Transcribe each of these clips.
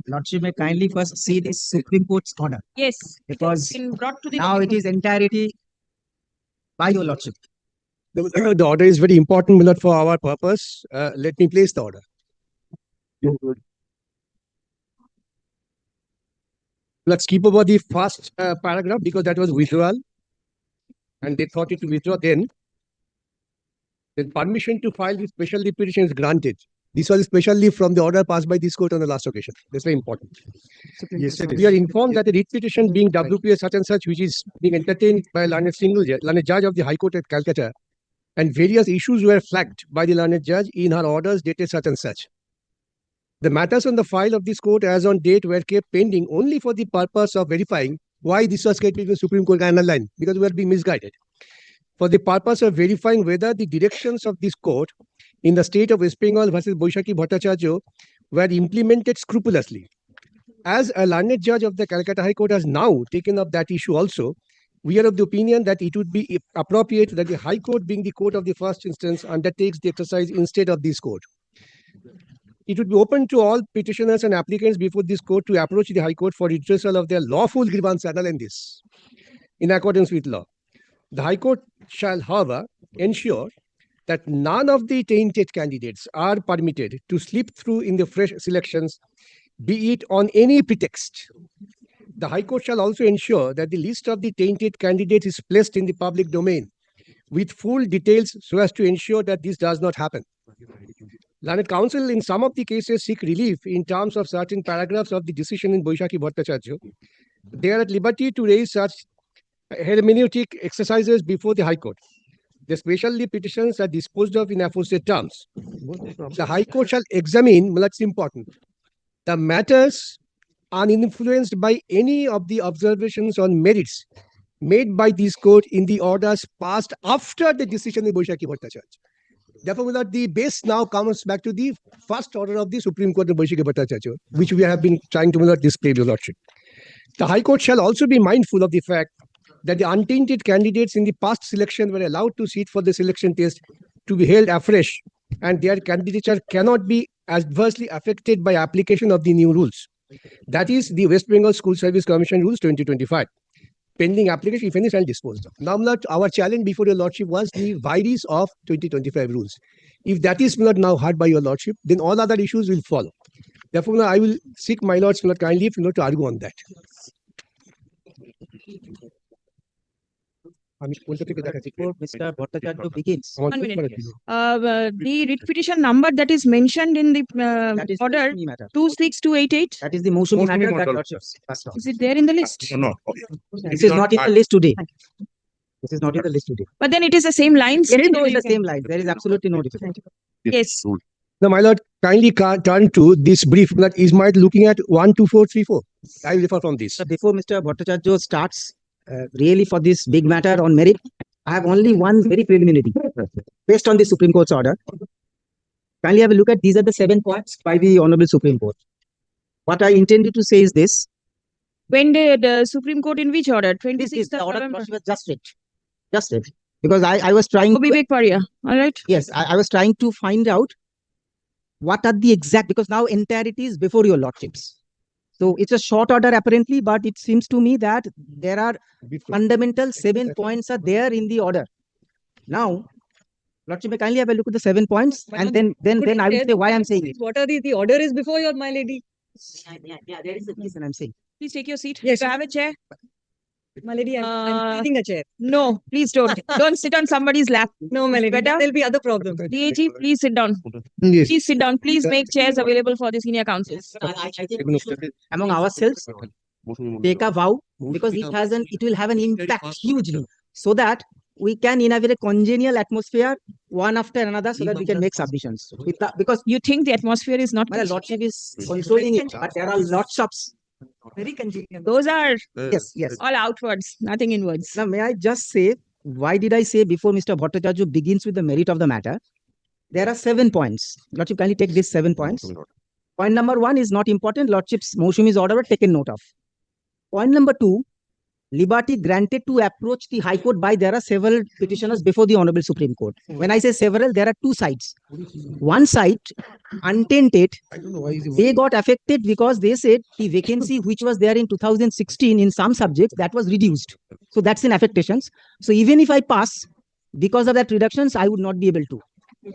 Lordship may kindly first see the Supreme Court's order. Yes. Because Been brought to the now it is entirety by your Lordship. The order is very important, Milord, for our purpose. Let me place the order. Let's keep over the first paragraph because that was withdrawal. And they thought it to withdraw then. Then permission to file the special leave petition is granted. This was specially from the order passed by this court on the last occasion. That's very important. Yes, we are informed that the writ petition being WPA such and such, which is being entertained by a learned judge of the High Court at Calcutta, and various issues were flagged by the learned judge in her orders dated such and such. The matters on the file of this court as on date were kept pending only for the purpose of verifying why this was kept in the Supreme Court line, because we are being misguided. For the purpose of verifying whether the directions of this court in the state of West Bengal versus Boishaki Bhattacharya were implemented scrupulously. As a learned judge of the Kolkata High Court has now taken up that issue also, we are of the opinion that it would be appropriate that the High Court, being the court of the first instance, undertakes the exercise instead of this court. It would be open to all petitioners and applicants before this court to approach the High Court for redressal of their lawful grievance in this, in accordance with law. The High Court shall, however, ensure that none of the tainted candidates are permitted to slip through in the fresh selections, be it on any pretext. The High Court shall also ensure that the list of the tainted candidates is placed in the public domain with full details so as to ensure that this does not happen. Learned Counsel in some of the cases seek relief in terms of certain paragraphs of the decision in Boishaki Bhattacharya. They are at liberty to raise such hermeneutic exercises before the High Court. The special leave petitions are disposed of in aforesaid terms. The High Court shall examine, that's important, the matters uninfluenced by any of the observations on merits made by this court in the orders passed after the decision in Boishaki Bhattacharya. Therefore, the base now comes back to the first order of the Supreme Court of Boishaki Bhattacharya, which we have been trying to display, Your Lordship. The High Court shall also be mindful of the fact that the untainted candidates in the past selection were allowed to sit for the selection test to be held afresh, and their candidature cannot be adversely affected by application of the new rules. That is the West Bengal School Service Commission Rules 2025. Pending application, if any, shall disposed of. Now, our challenge before your Lordship was the vires of 2025 rules. If that is not now heard by your Lordship, then all other issues will follow. Therefore, I will seek my Lord's kindly to argue on that. Before Mr. Bhattacharya begins, 1 minute. The writ petition number that is mentioned in the order 26288. that is the Mousumi matter that Lordship passed on. Is it there in the list? No. This is not in the list today. This is not in the list today. But then it is the same lines. Yes, it is the same line. There is absolutely no difference. Yes. Now, my Lord, kindly turn to this brief that is my looking at 12434. I will refer from this. So before Mr. Bhattacharya starts really for this big matter on merit, I have only one very preliminary based on the Supreme Court's order. Kindly have a look at these are the 7 points by the Honorable Supreme Court. What I intended to say is this. When did the Supreme Court in which order? This is 26th the of order November. was just read. Just read. Because I was trying Vivek Paria. All right. yes, I was trying to find out what are the exact, because now entirety is before your Lordships. So it's a short order apparently, but it seems to me that there are fundamental 7 points are there in the order. Now, Lordship may kindly have a look at the 7 points, and then I will say why I'm saying it. What are the order is before you, my lady. Yeah, there is a reason I'm saying. Please take your seat. Yes. Do I have a chair? My lady, I'm taking a chair. No, please don't. Don't sit on somebody's lap. No, my lady. Better? There'll be other problems. DAG, please sit down. Yes. Please sit down. Please make chairs available for the senior counsels. I think we should, among ourselves, take a vow, because it will have an impact hugely, so that we can inaugurate a congenial atmosphere one after another, so that we can make submissions. Because You think the atmosphere is not my Lordship is controlling it, but there are lots of Very congenial. Those are yes. all outwards, nothing inwards. Now, may I just say, why did I say before Mr. Bhattacharya begins with the merit of the matter? There are 7 points. Lordship, kindly take these 7 points. Point number 1 is not important. Lordship's Mousumi's order were taken note of. Point number 2, liberty granted to approach the High Court by there are several petitioners before the Honorable Supreme Court. When I say several, there are two sides. One side, untainted, they got affected because they said the vacancy which was there in 2016 in some subjects, that was reduced. So that's in affectations. So even if I pass, because of that reductions, I would not be able to.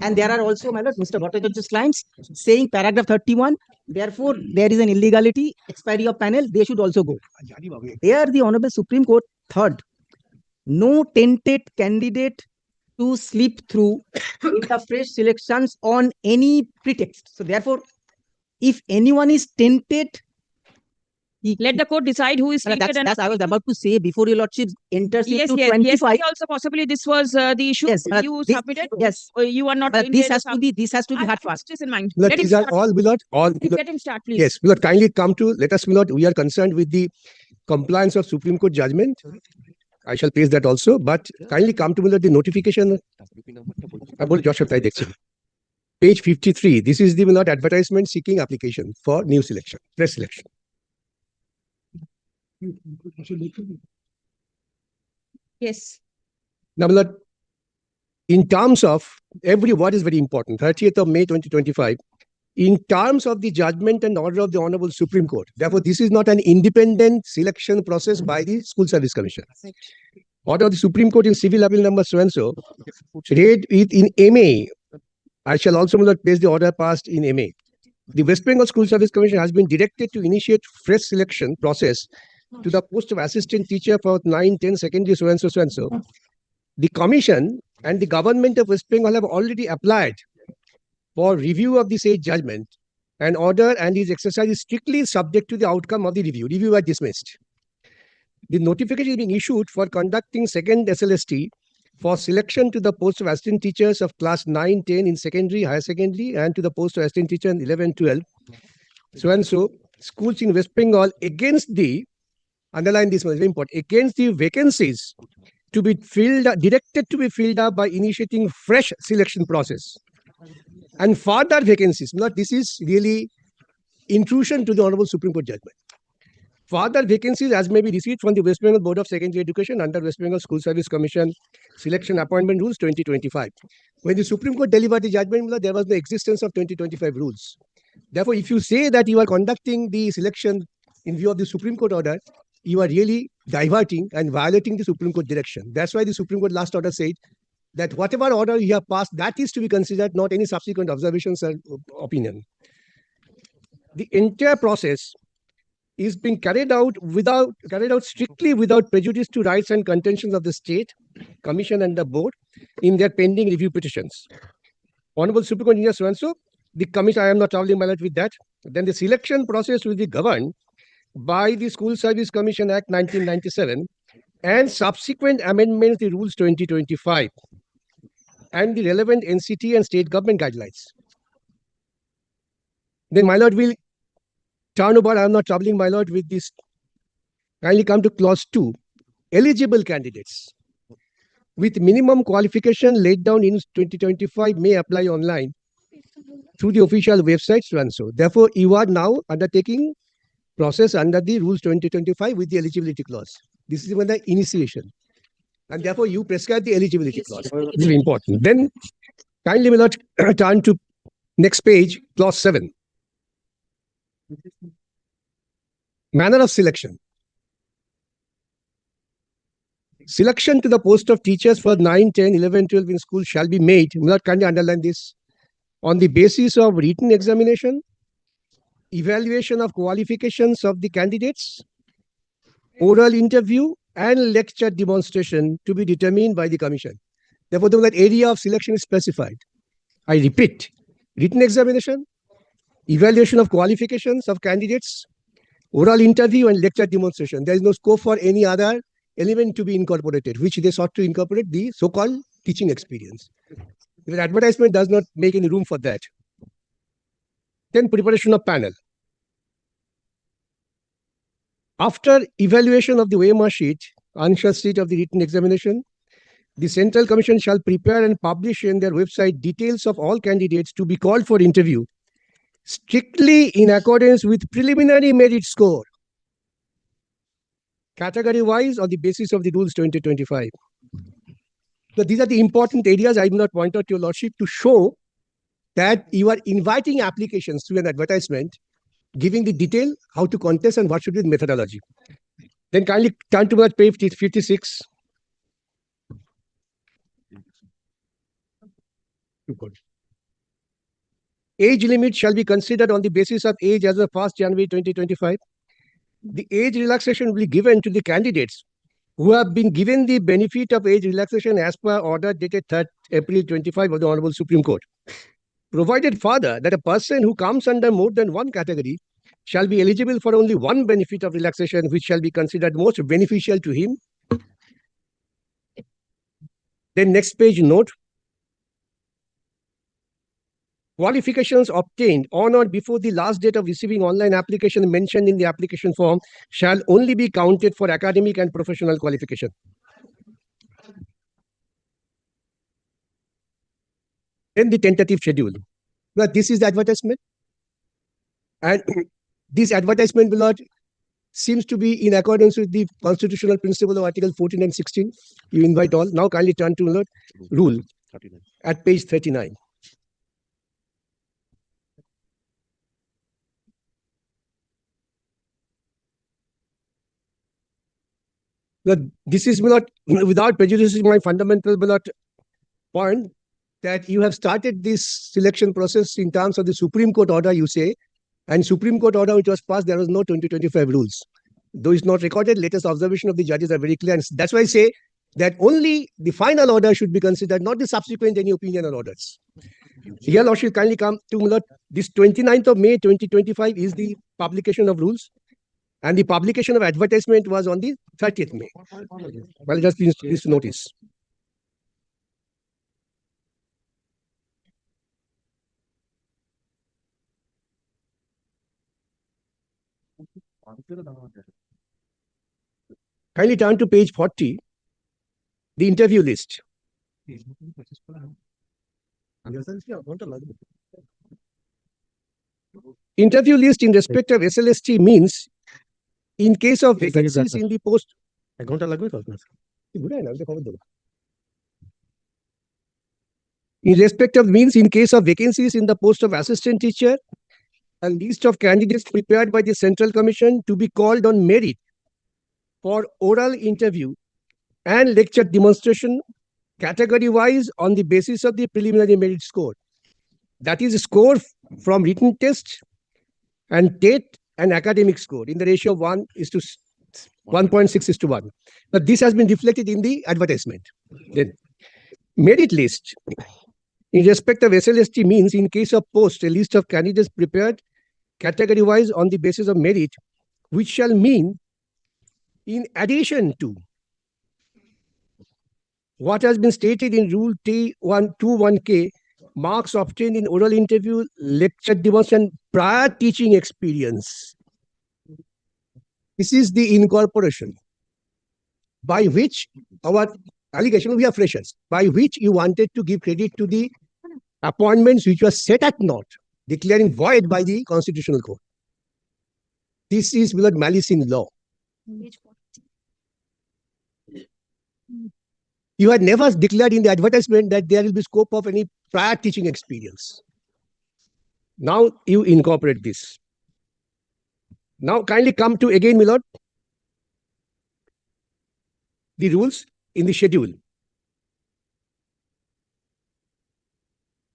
And there are also, my lord, Mr. Bhattacharya's clients saying paragraph 31, therefore there is an illegality, expiry of panel, they should also go. There the Honorable Supreme Court, third, no tainted candidate to slip through with the fresh selections on any pretext. So therefore, if anyone is tainted, Let the court decide who is tainted. that's I was about to say before your lordship enters Yes, into yes, 25. yes. Also, possibly this was the issue Yes, you this- submitted. yes, Or you are not. but doing this the has to be hard fast. This in mind. Milord, Let him these are start. all, Milord, all. Let him start, please. Yes, Milord, kindly come to, let us, Milord, we are concerned with the compliance of Supreme Court judgment. I shall place that also, but kindly come to, Milord, the notification. Page 53, this is the, Milord, advertisement seeking application for new selection, fresh selection. Yes. Now, Milord, in terms of every word is very important, 30th of May 2025, in terms of the judgment and order of the Honorable Supreme Court. Therefore, this is not an independent selection process by the School Service Commission. Order of the Supreme Court in civil appeal number so-and-so, read it in MA. I shall also place the order passed in MA. The West Bengal School Service Commission has been directed to initiate fresh selection process to the post of assistant teacher for 9-10 secondary so-and-so, so-and-so. The Commission and the government of West Bengal have already applied for review of the said judgment, and order and his exercise is strictly subject to the outcome of the review. Review are dismissed. The notification is being issued for conducting second SLST for selection to the post of assistant teachers of class 9, 10 in secondary, higher secondary, and to the post of assistant teacher in 11, 12. So schools in West Bengal against the, underline this one, very important, against the vacancies to be filled, directed to be filled up by initiating fresh selection process. And further vacancies, not this is really intrusion to the Honorable Supreme Court judgment. Further vacancies as may be received from the West Bengal Board of Secondary Education under West Bengal School Service Commission Selection Appointment Rules 2025. When the Supreme Court delivered the judgment, there was no existence of 2025 rules. Therefore, if you say that you are conducting the selection in view of the Supreme Court order, you are really diverting and violating the Supreme Court direction. That's why the Supreme Court last order said that whatever order you have passed, that is to be considered, not any subsequent observations or opinion. The entire process is being carried out strictly without prejudice to rights and contentions of the state, commission and the board in their pending review petitions. Honorable Supreme Court Engineer so-and-so, the commission, I am not traveling my light with that. Then the selection process will be governed by the School Service Commission Act 1997 and subsequent amendments to the Rules 2025 and the relevant NCT and state government guidelines. Then my lord will turn over, I am not troubling my lord with this. Kindly come to clause 2. Eligible candidates with minimum qualification laid down in 2025 may apply online through the official website so-and-so. Therefore, you are now undertaking process under the Rules 2025 with the eligibility clause. This is even the initiation. And therefore, you prescribe the eligibility clause. This is important. Then, kindly, my lord, turn to next page, clause 7. Manner of selection. Selection to the post of teachers for 9, 10, 11, 12 in school shall be made. My lord, kindly underline this. On the basis of written examination, evaluation of qualifications of the candidates, oral interview, and lecture demonstration to be determined by the commission. Therefore, that area of selection is specified. I repeat, written examination, evaluation of qualifications of candidates, oral interview, and lecture demonstration. There is no scope for any other element to be incorporated, which they sought to incorporate the so-called teaching experience. The advertisement does not make any room for that. Then preparation of panel. After evaluation of the OMR sheet, answer sheet of the written examination, the Central Commission shall prepare and publish in their website details of all candidates to be called for interview, strictly in accordance with preliminary merit score category-wise on the basis of the rules 2025. So these are the important areas I will not point out to your lordship to show that you are inviting applications through an advertisement, giving the detail how to contest and what should be the methodology. Then kindly turn to page 56. Age limit shall be considered on the basis of age as of 1st January 2025. The age relaxation will be given to the candidates who have been given the benefit of age relaxation as per order dated 3rd April 25 of the Honorable Supreme Court. Provided further that a person who comes under more than one category shall be eligible for only one benefit of relaxation which shall be considered most beneficial to him. Then next page note. Qualifications obtained on or before the last date of receiving online application mentioned in the application form shall only be counted for academic and professional qualification. Then the tentative schedule. Now, this is the advertisement. And this advertisement will not seems to be in accordance with the constitutional principle of Article 14 and 16. You invite all. Now kindly turn to rule at page 39. Now, this is not without prejudicing my fundamental point that you have started this selection process in terms of the Supreme Court order, you say, and Supreme Court order which was passed, there was no 2025 rules. Though it's not recorded, latest observation of the judges are very clear. And that's why I say that only the final order should be considered, not the subsequent any opinion or orders. Here, Lordship, kindly come to this 29th of May 2025 is the publication of rules. And the publication of advertisement was on the 30th May. Well, just please notice. Kindly turn to page 40, the interview list. Interview list in respect of SLST means in case of vacancies in the post. In respect of means in case of vacancies in the post of assistant teacher, a list of candidates prepared by the Central Commission to be called on merit for oral interview and lecture demonstration category-wise on the basis of the preliminary merit score. That is score from written test and TET and academic score in the ratio of 1.6:1. But this has been reflected in the advertisement. Then merit list in respect of SLST means in case of post, a list of candidates prepared category-wise on the basis of merit, which shall mean in addition to what has been stated in Rule T121K, marks obtained in oral interview, lecture demonstration, prior teaching experience. This is the incorporation by which our allegation, we are freshers, by which you wanted to give credit to the appointments which were set at naught, declaring void by the Constitutional Court. This is without malice in law. You had never declared in the advertisement that there will be scope of any prior teaching experience. Now you incorporate this. Now kindly come to again, my lord, the rules in the schedule.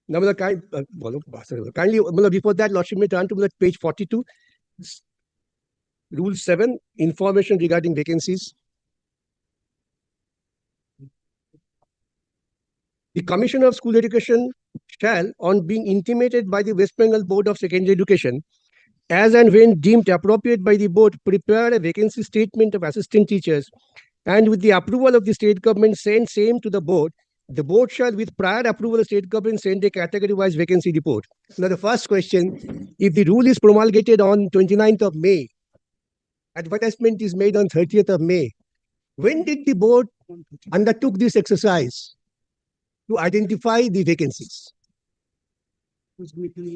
Now, kindly, before that, Lordship may turn to page 42, Rule 7, information regarding vacancies. The Commissioner of School Education shall, on being intimated by the West Bengal Board of Secondary Education, as and when deemed appropriate by the board, prepare a vacancy statement of assistant teachers, and with the approval of the state government, send same to the board. The board shall, with prior approval of state government, send a category-wise vacancy report. Now, the first question, if the rule is promulgated on 29th of May, advertisement is made on 30th of May, when did the board undertook this exercise to identify the vacancies?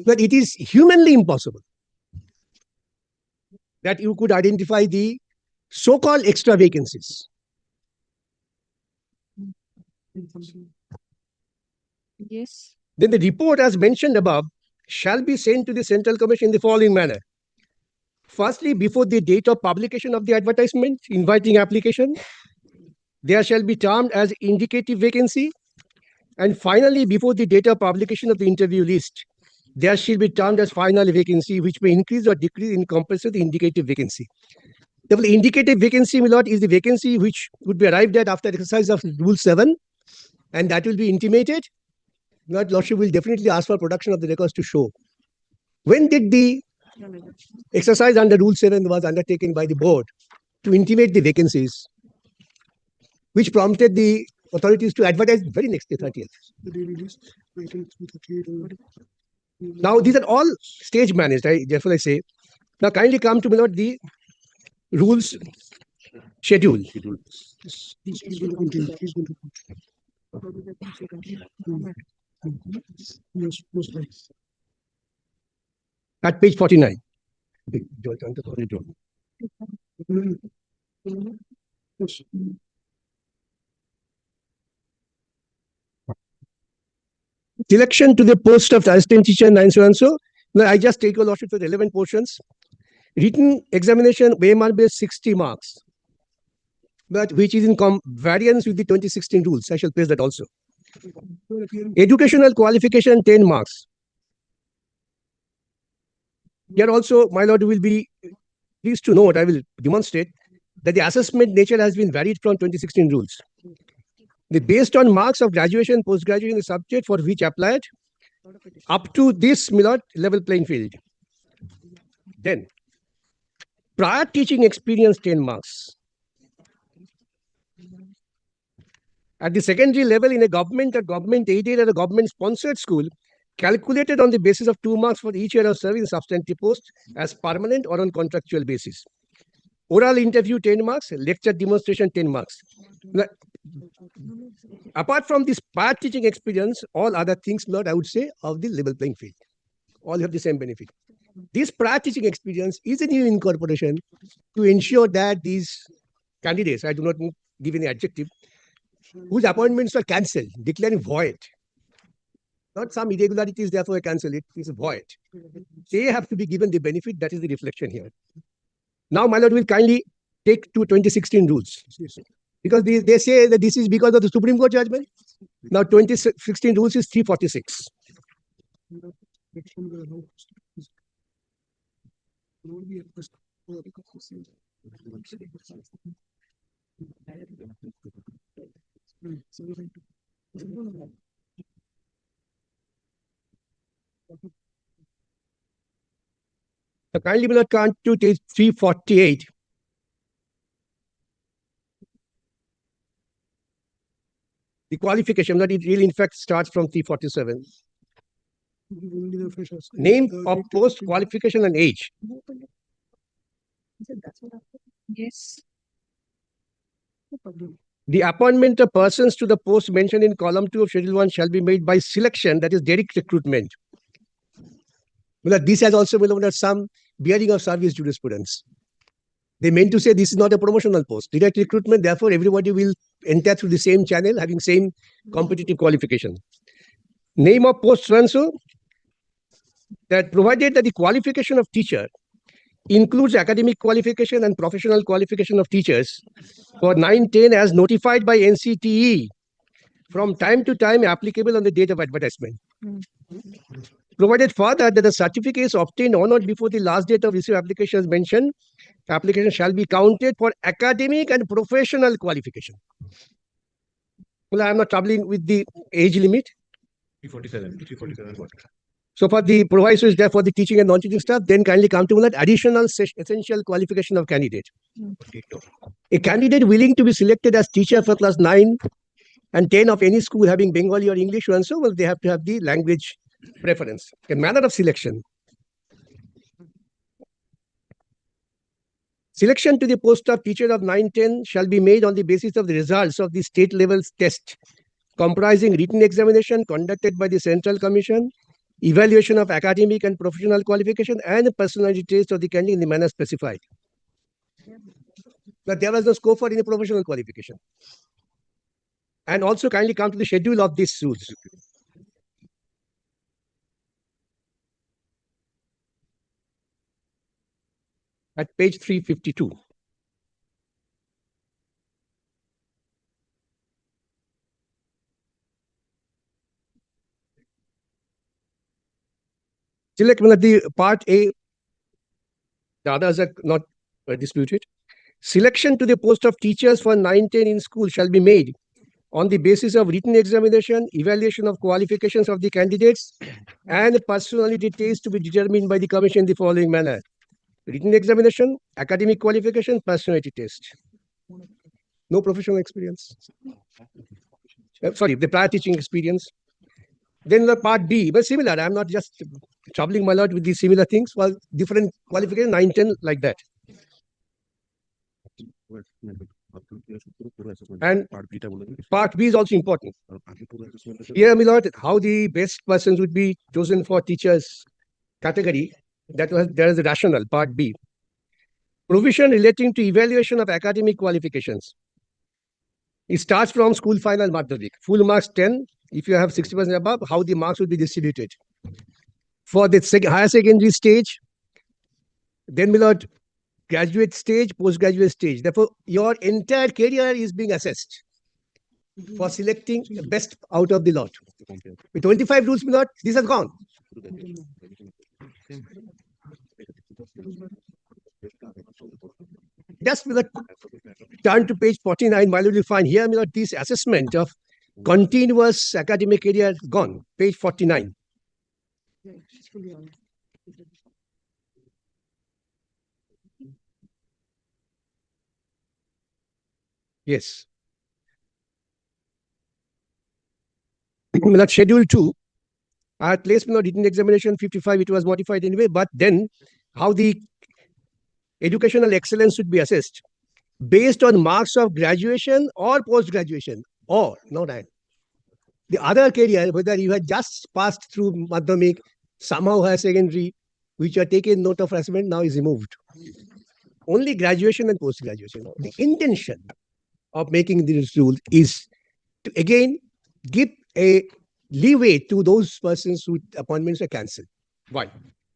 But it is humanly impossible that you could identify the so-called extra vacancies. Yes. Then the report, as mentioned above, shall be sent to the Central Commission in the following manner. Firstly, before the date of publication of the advertisement inviting application, there shall be termed as indicative vacancy. And finally, before the date of publication of the interview list, there shall be termed as final vacancy, which may increase or decrease in comparison to the indicative vacancy. The indicative vacancy, my lord, is the vacancy which would be arrived at after exercise of Rule 7, and that will be intimated. Lord, Lordship will definitely ask for production of the records to show. When did the exercise under Rule 7 was undertaken by the board to intimate the vacancies, which prompted the authorities to advertise very next day, 30th. Now, these are all stage managed, therefore I say. Now, kindly come to me, Lord, the rules schedule. At page 49. Selection to the post of assistant teacher 9 so and so. Now, I just take a lot of the relevant portions. Written examination, OMR based 60 marks, but which is in variance with the 2016 rules. I shall place that also. Educational qualification 10 marks. Here also, my lord will be pleased to note, I will demonstrate that the assessment nature has been varied from 2016 rules. Based on marks of graduation, post-graduation, the subject for which applied, up to this, my lord, level playing field. Then, prior teaching experience 10 marks. At the secondary level in a government or government aided or a government sponsored school, calculated on the basis of 2 marks for each year of service in substantive post as permanent or on contractual basis. Oral interview 10 marks, lecture demonstration 10 marks. Now, apart from this prior teaching experience, all other things, Lord, I would say, of the level playing field. All have the same benefit. This prior teaching experience is a new incorporation to ensure that these candidates, I do not give any adjective, whose appointments were cancelled, declaring void. Not some irregularities, therefore I cancel it, it's void. They have to be given the benefit, that is the reflection here. Now, my lord will kindly take to 2016 rules. Because they say that this is because of the Supreme Court judgment. Now, 2016 rules is 346. So kindly will not count to 348. The qualification, that it really in fact starts from 347. Name of post, qualification and age. Yes. The appointment of persons to the post mentioned in column 2 of Schedule 1 shall be made by selection, that is direct recruitment. Well, this has also some bearing of service jurisprudence. They meant to say this is not a promotional post. Direct recruitment, therefore, everybody will enter through the same channel, having same competitive qualification. Name of post so and so, that provided that the qualification of teacher includes academic qualification and professional qualification of teachers for 9-10 as notified by NCTE from time to time applicable on the date of advertisement. Provided further that the certificate is obtained on or before the last date of receipt application as mentioned, application shall be counted for academic and professional qualification. Well, I am not troubling with the age limit. 347. So for the proviso is there for the teaching and non-teaching staff, then kindly come to that additional essential qualification of candidate. A candidate willing to be selected as teacher for class 9 and 10 of any school having Bengali or English and so, well, they have to have the language preference. A manner of selection. Selection to the post of teacher of 9-10 shall be made on the basis of the results of the state level test, comprising written examination conducted by the Central Commission, evaluation of academic and professional qualification, and personality test of the candidate in the manner specified. But there was no scope for any professional qualification. And also kindly come to the schedule of these rules. At page 352. Select the part A, the others are not disputed. Selection to the post of teachers for 9-10 in school shall be made on the basis of written examination, evaluation of qualifications of the candidates, and personality tests to be determined by the commission in the following manner. Written examination, academic qualification, personality test. No professional experience. Sorry, the prior teaching experience. Then the part B, but similar. I'm not just troubling my lord with these similar things. Well, different qualification, 9-10, like that. And part B is also important. Here, my lord, how the best persons would be chosen for teachers category. There is a rationale, part B. Provision relating to evaluation of academic qualifications. It starts from school final Madhyamik. Full marks 10. If you have 60% above, how the marks will be distributed. For the higher secondary stage, then my lord, graduate stage, postgraduate stage. Therefore, your entire career is being assessed for selecting the best out of the lot. With 25 rules, my lord, this has gone. Just turn to page 49, my lord, you'll find here, my lord, this assessment of continuous academic career gone. Page 49. Yes. Schedule 2. I had placed written examination 55, it was modified anyway, but then how the educational excellence should be assessed based on marks of graduation or post-graduation, or no, that. The other career, whether you had just passed through Madhyamik, somehow higher secondary, which you are taken note of assessment, now is removed. Only graduation and post-graduation. The intention of making this rule is to again give a leeway to those persons whose appointments are cancelled. Why?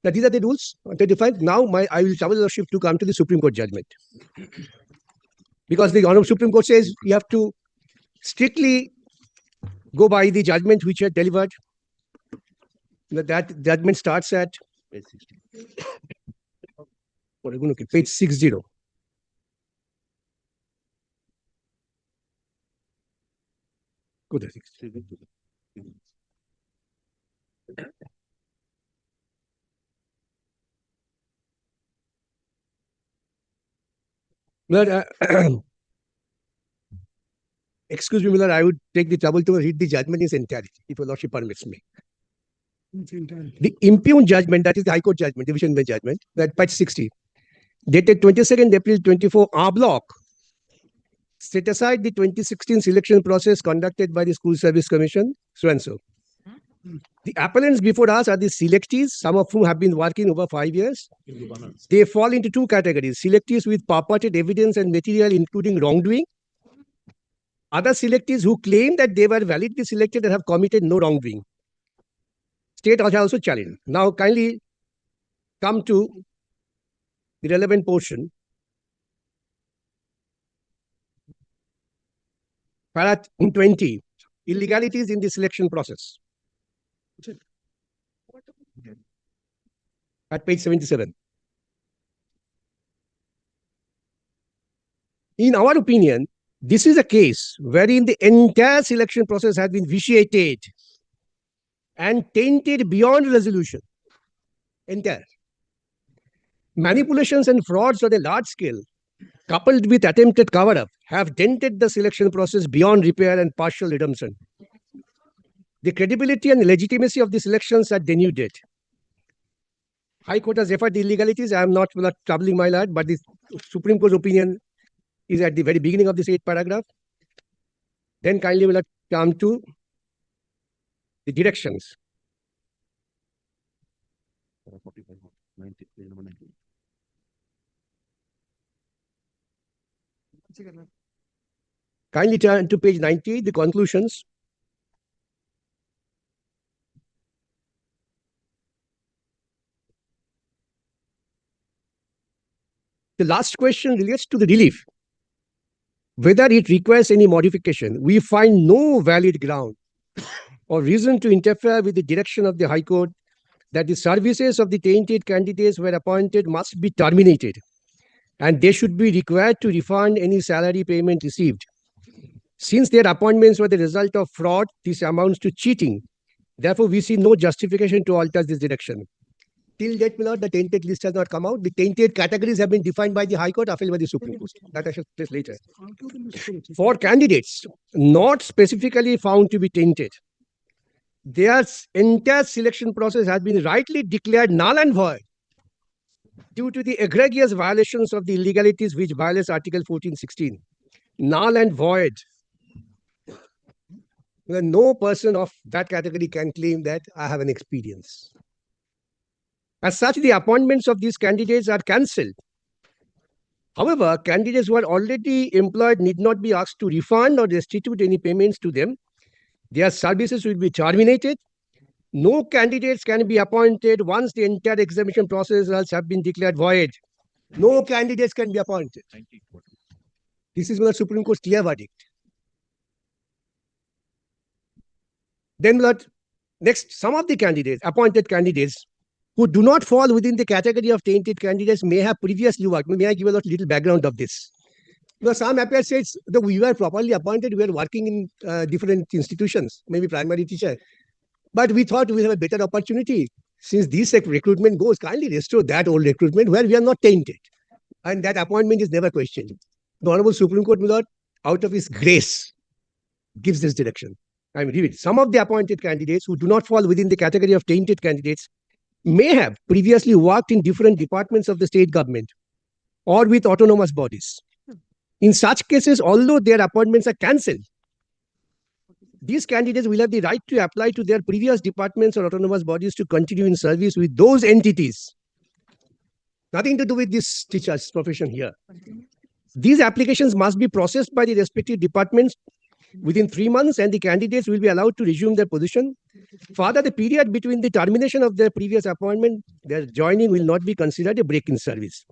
Now, these are the rules. 25. Now, I will trouble the shift to come to the Supreme Court judgment. Because the Honorable Supreme Court says you have to strictly go by the judgment which you had delivered. That judgment starts at page 60. Good. But, excuse me, Miller, I would take the trouble to read the judgment in its entirety, if your lordship permits me. The impugned judgment, that is the High Court judgment, Division Bench judgment, that page 60, dated 22nd April 24, R block, set aside the 2016 selection process conducted by the School Service Commission, so and so. The appellants before us are the selectees, some of whom have been working over 5 years. They fall into two categories: selectees with purported evidence and material including wrongdoing. Other selectees who claim that they were validly selected and have committed no wrongdoing. State also challenged. Now kindly come to the relevant portion. Para 20, illegalities in the selection process. At page 77. In our opinion, this is a case wherein the entire selection process has been vitiated and tainted beyond resolution. Entire. Manipulations and frauds on a large scale, coupled with attempted cover-up, have dented the selection process beyond repair and partial redemption. The credibility and legitimacy of the selections are denuded. High Court has referred the illegalities. I am not troubling my lord, but the Supreme Court's opinion is at the very beginning of this 8th paragraph. Then kindly will come to the directions. Kindly turn to page 90, the conclusions. The last question relates to the relief. Whether it requires any modification, we find no valid ground or reason to interfere with the direction of the High Court that the services of the tainted candidates were appointed must be terminated and they should be required to refund any salary payment received. Since their appointments were the result of fraud, this amounts to cheating. Therefore, we see no justification to alter this direction. Till date, my lord, the tainted list has not come out. The tainted categories have been defined by the High Court, upheld by the Supreme Court. That I shall place later. For candidates not specifically found to be tainted, their entire selection process has been rightly declared null and void due to the egregious violations of the illegalities which violates Article 1416. Null and void. No person of that category can claim that I have an experience. As such, the appointments of these candidates are cancelled. However, candidates who are already employed need not be asked to refund or restitute any payments to them. Their services will be terminated. No candidates can be appointed once the entire examination process results have been declared void. No candidates can be appointed. This is the Supreme Court's clear verdict. Then, next, some of the candidates, appointed candidates, who do not fall within the category of tainted candidates may have previously worked. May I give a little background of this? Because some appear says that we were properly appointed, we were working in different institutions, maybe primary teacher. But we thought we have a better opportunity. Since this recruitment goes, kindly restore that old recruitment where we are not tainted. And that appointment is never questioned. The Honorable Supreme Court, my lord, out of his grace, gives this direction. I mean, read it. Some of the appointed candidates who do not fall within the category of tainted candidates may have previously worked in different departments of the state government or with autonomous bodies. In such cases, although their appointments are cancelled, these candidates will have the right to apply to their previous departments or autonomous bodies to continue in service with those entities. Nothing to do with this teacher's profession here. These applications must be processed by the respective departments within 3 months, and the candidates will be allowed to resume their position. Further, the period between the termination of their previous appointment, their joining will not be considered a break in service.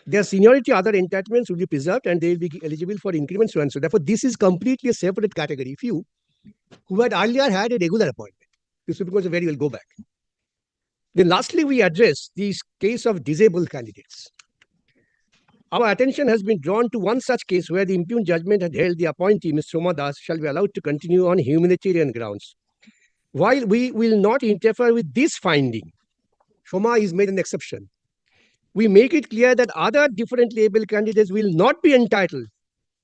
Their seniority, other entitlements will be preserved and they will be eligible for increments, so and so. Therefore, this is completely a separate category. Few who had earlier had a regular appointment, the Supreme Court very well go back. Then lastly, we address the case of disabled candidates. Our attention has been drawn to one such case where the impugned judgment had held the appointee, Ms. Soma Das, shall be allowed to continue on humanitarian grounds. While we will not interfere with this finding, Soma is made an exception. We make it clear that other differently able candidates will not be entitled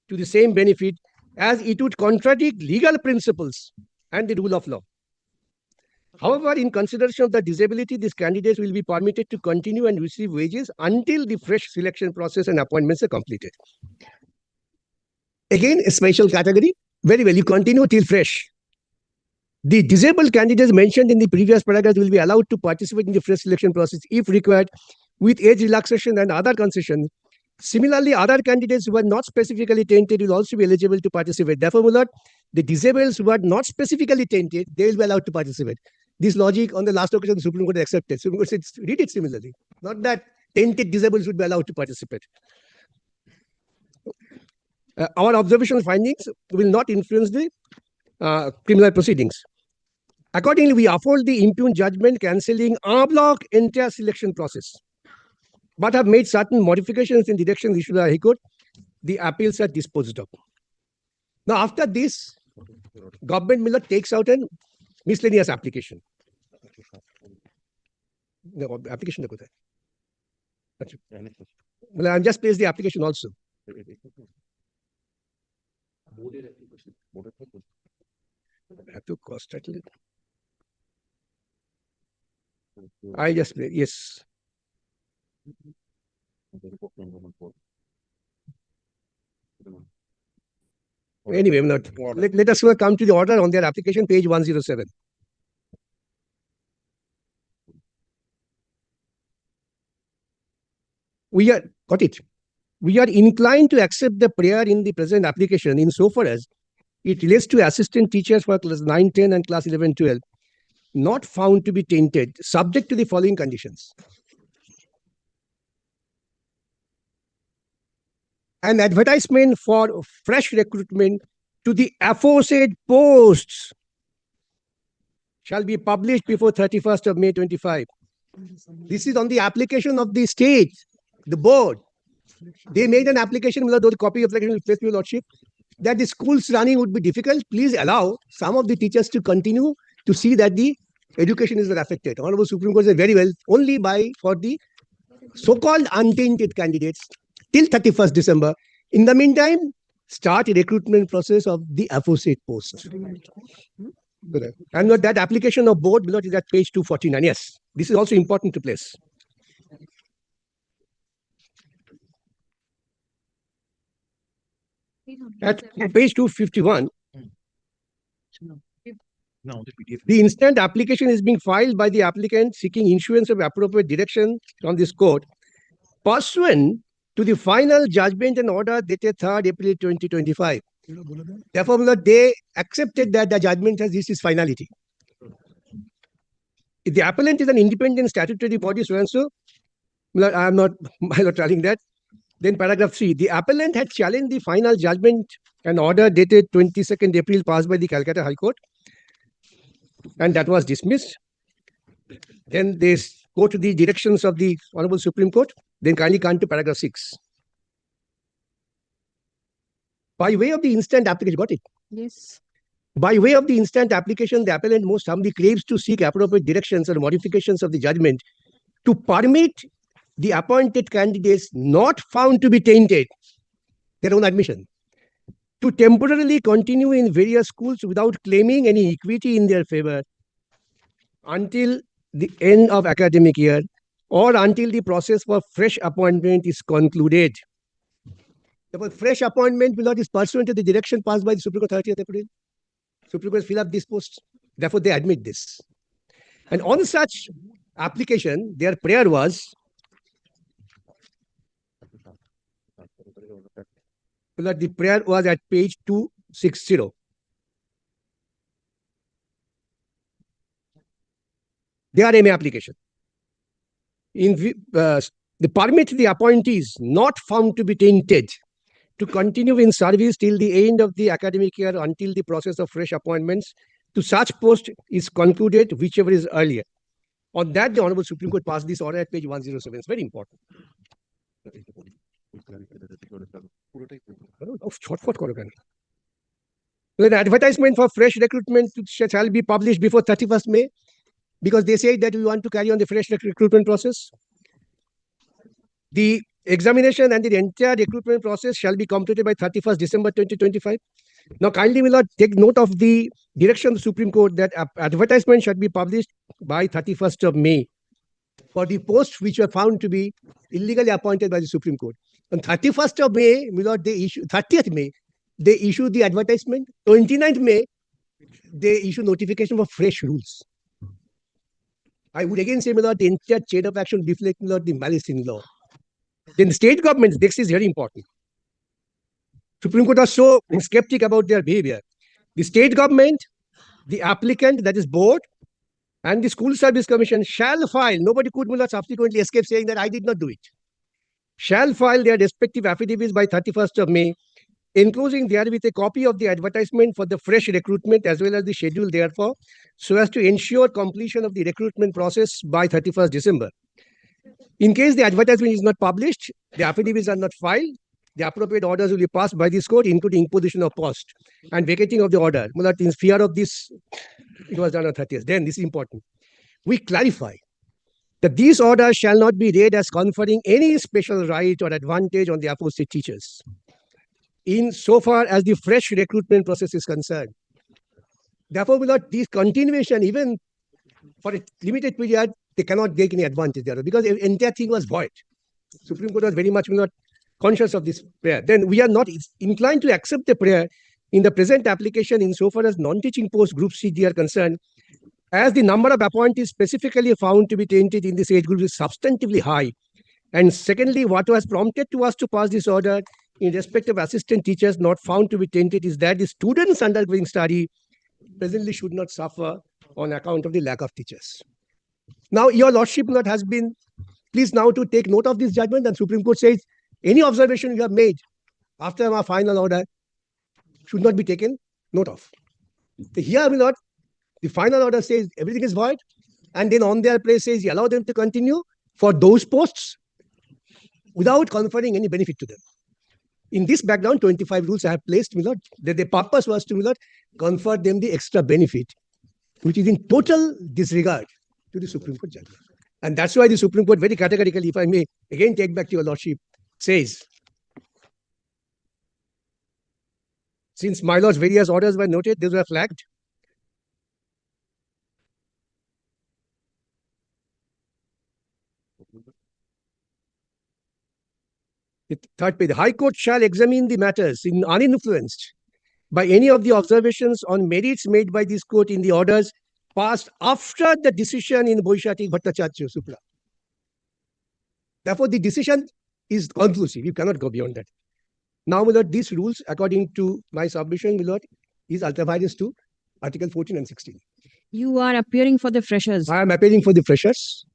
to the same benefit, as it would contradict legal principles and the rule of law. However, in consideration of the disability, these candidates will be permitted to continue and receive wages until the fresh selection process and appointments are completed. Again, a special category. Very well, you continue till fresh. The disabled candidates mentioned in the previous paragraph will be allowed to participate in the fresh selection process if required, with age relaxation and other concessions. Similarly, other candidates who are not specifically tainted will also be eligible to participate. Therefore, my lord, the disabled who are not specifically tainted, they will be allowed to participate. This logic on the last occasion, the Supreme Court accepted. Supreme Court said, read it similarly. Not that tainted disabled should be allowed to participate. Our observational findings will not influence the criminal proceedings. Accordingly, we afford the impugned judgment cancelling en bloc entire selection process, but have made certain modifications in directions issued by the High Court. The appeals are disposed of. Now, after this, government Miller takes out a miscellaneous application. The application. Well, I'm just placed the application also. I have to cost title it. I just, yes. Anyway, let us come to the order on their application, page 107. We are, got it. we are inclined to accept the prayer in the present application insofar as it relates to assistant teachers for class 9, 10 and class 11, 12, not found to be tainted, subject to the following conditions. An advertisement for fresh recruitment to the aforesaid posts shall be published before 31st of May 25. This is on the application of the state, the board. They made an application, the copy of application will place your lordship, that the schools running would be difficult. Please allow some of the teachers to continue to see that the education is not affected. Honorable Supreme Court said very well, only for the so-called untainted candidates till 31st December. In the meantime, start a recruitment process of the aforesaid posts. And that application of board below is at page 249. Yes, this is also important to place. At page 251, the instant application is being filed by the applicant seeking issuance of appropriate direction from this court pursuant to the final judgment and order dated 3rd April 2025. Therefore, they accepted that the judgment has reached its finality. If the appellant is an independent statutory body, so and so, I'm not telling that. Then paragraph 3, the appellant had challenged the final judgment and order dated 22nd April passed by the Kolkata High Court, and that was dismissed. Then they go to the directions of the Honorable Supreme Court. Then kindly come to paragraph 6. By way of the instant application, got it? Yes. By way of the instant application, the appellant most humbly craves to seek appropriate directions or modifications of the judgment to permit the appointed candidates not found to be tainted, their own admission, to temporarily continue in various schools without claiming any equity in their favor until the end of academic year or until the process for fresh appointment is concluded. The fresh appointment will not be pursuant to the direction passed by the Supreme Court 30th April. Supreme Court fill up these posts. Therefore, they admit this. And on such application, their prayer was that the prayer was at page 260. Their MA application. They permit the appointees not found to be tainted to continue in service till the end of the academic year until the process of fresh appointments to such post is concluded, whichever is earlier. On that, the Honorable Supreme Court passed this order at page 107. It's very important. The advertisement for fresh recruitment shall be published before 31st May because they say that we want to carry on the fresh recruitment process. The examination and the entire recruitment process shall be completed by 31st December 2025. Now, kindly will not take note of the direction of the Supreme Court that advertisement should be published by 31st of May for the posts which were found to be illegally appointed by the Supreme Court. On 31st of May, 30th May, they issue the advertisement. 29th May, they issue notification for fresh rules. I would again say, the entire chain of action reflects the malice in law. Then the state governments, this is very important. Supreme Court are so skeptic about their behavior. The state government, the applicant, that is board, and the School Service Commission shall file. Nobody could subsequently escape saying that I did not do it. Shall file their respective affidavits by 31st of May, enclosing therewith a copy of the advertisement for the fresh recruitment as well as the schedule therefore, so as to ensure completion of the recruitment process by 31st December. In case the advertisement is not published, the affidavits are not filed, the appropriate orders will be passed by this court, including imposition of post and vacating of the order. In fear of this, it was done on 30th. Then this is important. We clarify that these orders shall not be read as conferring any special right or advantage on the aforesaid teachers, in so far as the fresh recruitment process is concerned. Therefore, without this continuation, even for a limited period, they cannot take any advantage there because the entire thing was void. Supreme Court was very much not conscious of this prayer. Then we are not inclined to accept the prayer in the present application insofar as non-teaching post group C are concerned, as the number of appointees specifically found to be tainted in this age group is substantively high, And secondly, what was prompted to us to pass this order in respect of assistant teachers not found to be tainted is that the students undergoing study presently should not suffer on account of the lack of teachers. Now, your lordship has been pleased now to take note of this judgment, and Supreme Court says any observation you have made after our final order should not be taken note of. Here, my lord, the final order says everything is void, and then on their place says you allow them to continue for those posts without conferring any benefit to them. In this background, 25 rules I have placed, my lord, that the purpose was to, my lord, confer them the extra benefit, which is in total disregard to the Supreme Court judgment. And that's why the Supreme Court very categorically, if I may again take back to your lordship, says, since my lord's various orders were noted, these were flagged. The third page, the High Court shall examine the matters in uninfluenced by any of the observations on merits made by this court in the orders passed after the decision in Boishati Bhattacharya Supra. Therefore, the decision is conclusive. You cannot go beyond that. Now, my lord, these rules, according to my submission, my lord, is ultra vires to Article 14 and 16. You are appearing for the freshers. I am appealing for the freshers.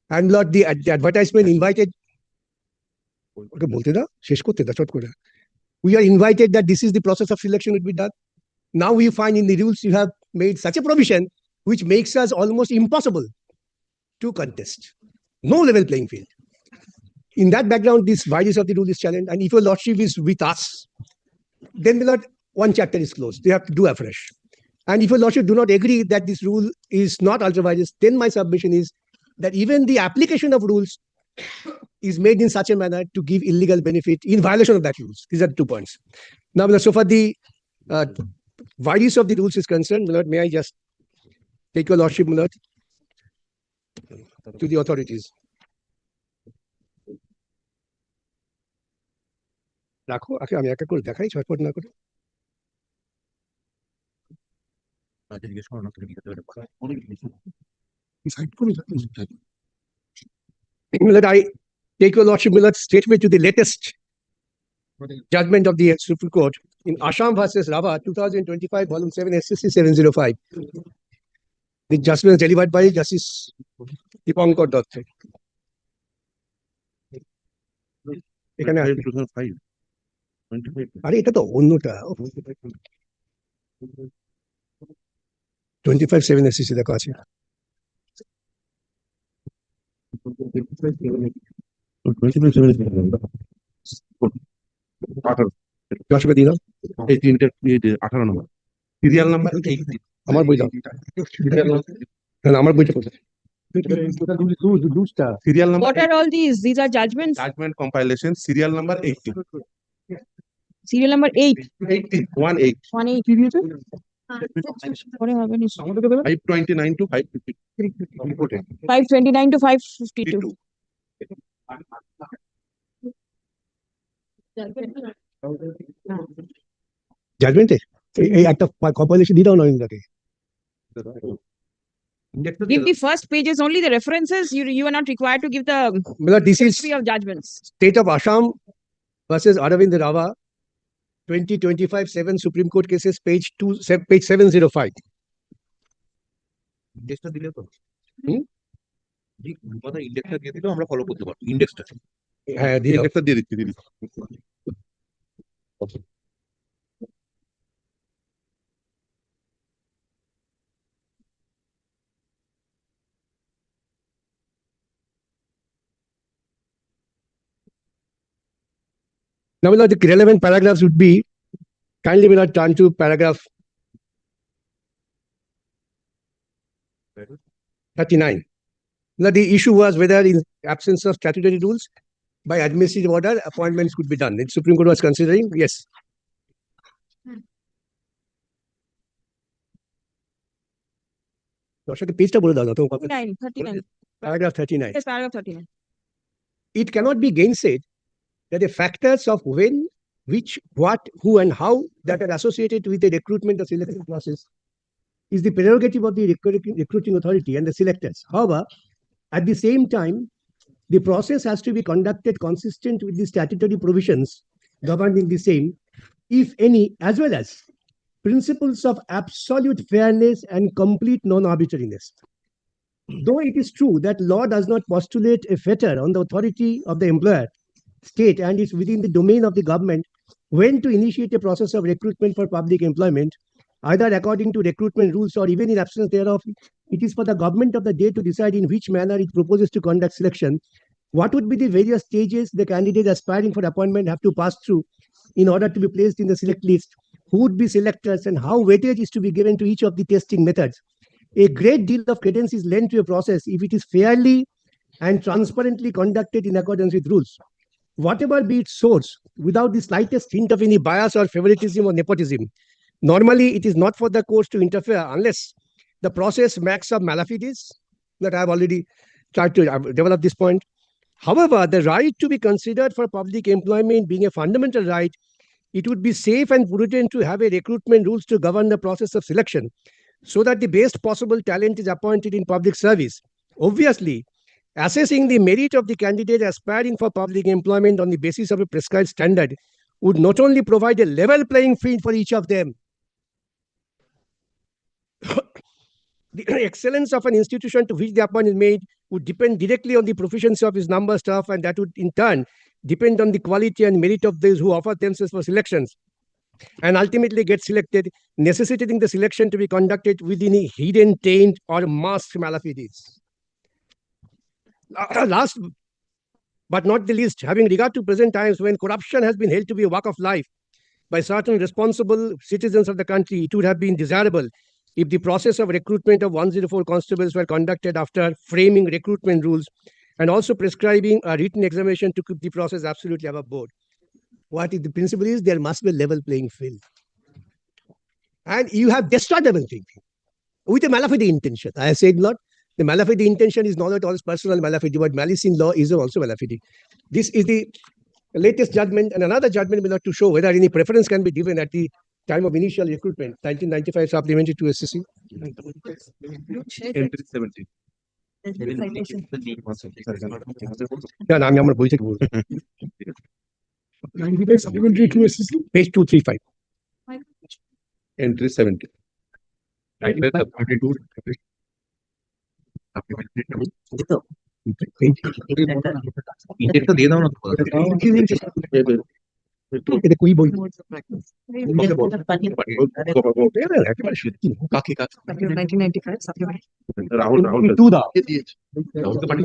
And my lord, the advertisement invited. We are invited that this is the process of selection would be done. Now we find in the rules you have made such a provision which makes us almost impossible to contest. No level playing field. In that background, this virus of the rule is challenged. And if your lordship is with us, then my lord, one chapter is closed. They have to do afresh. And if your lordship do not agree that this rule is not ultra vires, then my submission is that even the application of rules is made in such a manner to give illegal benefit in violation of that rules. These are the 2 points. Now, so far the virus of the rules is concerned, my lord, may I just take your lordship, my lord, to the authorities. রাখো আগে আমি একটা করে দেখাই ছটপট না করে I take your lordship Millard's statement to the latest judgment of the Supreme Court in Assam versus Rava 2025 volume 7 SSC 705. The judgment is delivered by Justice Dipankar Dutt. এখানে আরে এটা তো অন্যটা 25/7 SSC দেখো আছে আঠারো নম্বর সিরিয়াল নাম্বার আমার বই দাও আমার বইটা কোথায় serial number What are all these? These are judgments. Judgement compilation serial number 18 Serial number 8. 18 18 পরে হবে নিশ্চয়ই। 529 to 550 529 to 552. জাজমেন্টে এই একটা কম্পাইলেশন দিয়ে দাও নরেন্দ্রকে Give the first pages only, the references. You are not required to give the this is history of judgments. State of Assam versus Aravind Rava 2025/7 Supreme Court cases page 705. ইন্ডেক্সটা দিলে তো জি কথা ইন্ডেক্সটা দিয়ে দিলে আমরা ফলো করতে পারবো ইন্ডেক্সটা হ্যাঁ দিয়ে দাও ইন্ডেক্সটা দিয়ে দিচ্ছি Now, the relevant paragraphs would be, kindly will not turn to paragraph 39. Now, the issue was whether in absence of statutory rules, by administrative order, appointments could be done. The Supreme Court was considering, yes. Page 39. Paragraph 39. Yes, paragraph 39. It cannot be gainsaid that the factors of when, which, what, who, and how that are associated with the recruitment or selection process is the prerogative of the recruiting authority and the selectors. However, at the same time, The process has to be conducted consistent with the statutory provisions governing the same, if any, as well as principles of absolute fairness and complete non-arbitrariness. Though it is true that law does not postulate a fetter on the authority of the employer, state, and is within the domain of the government when to initiate a process of recruitment for public employment, either according to recruitment rules or even in absence thereof, it is for the government of the day to decide in which manner it proposes to conduct selection, what would be the various stages the candidate aspiring for appointment have to pass through in order to be placed in the select list, who would be selectors, and how weightage is to be given to each of the testing methods. A great deal of credence is lent to a process if it is fairly and transparently conducted in accordance with rules. Whatever be its source, without the slightest hint of any bias or favoritism or nepotism. Normally, it is not for the courts to interfere unless the process smacks of malafidis, that I have already tried to develop this point. However, the right to be considered for public employment being a fundamental right, it would be safe and prudent to have a recruitment rules to govern the process of selection so that the best possible talent is appointed in public service. Obviously, assessing the merit of the candidate aspiring for public employment on the basis of a prescribed standard would not only provide a level playing field for each of them, the excellence of an institution to which the appointment is made would depend directly on the proficiency of its number staff, and that would in turn depend on the quality and merit of those who offer themselves for selections and ultimately get selected, necessitating the selection to be conducted within a hidden taint or masked malafidis. Last but not the least, having regard to present times when corruption has been held to be a walk of life by certain responsible citizens of the country, it would have been desirable if the process of recruitment of 104 constables were conducted after framing recruitment rules and also prescribing a written examination to keep the process absolutely above board. What is the principle is there must be a level playing field. And you have destroyed the level playing field with a malafide intention. I have said a lot. The malafide intention is not at all personal malafide, but malice in law is also malafide. This is the latest judgment, and another judgment will have to show whether any preference can be given at the time of initial recruitment, 1995 supplementary to SSC. Entry 17. Yeah, I'm going to go. 95 supplementary to SSC, page 235. Entry 17. 95 32. Index दे दाओ ना এটা কই বই काकी का 1995 supplement. Rahul Rahul two দাও राहुल का party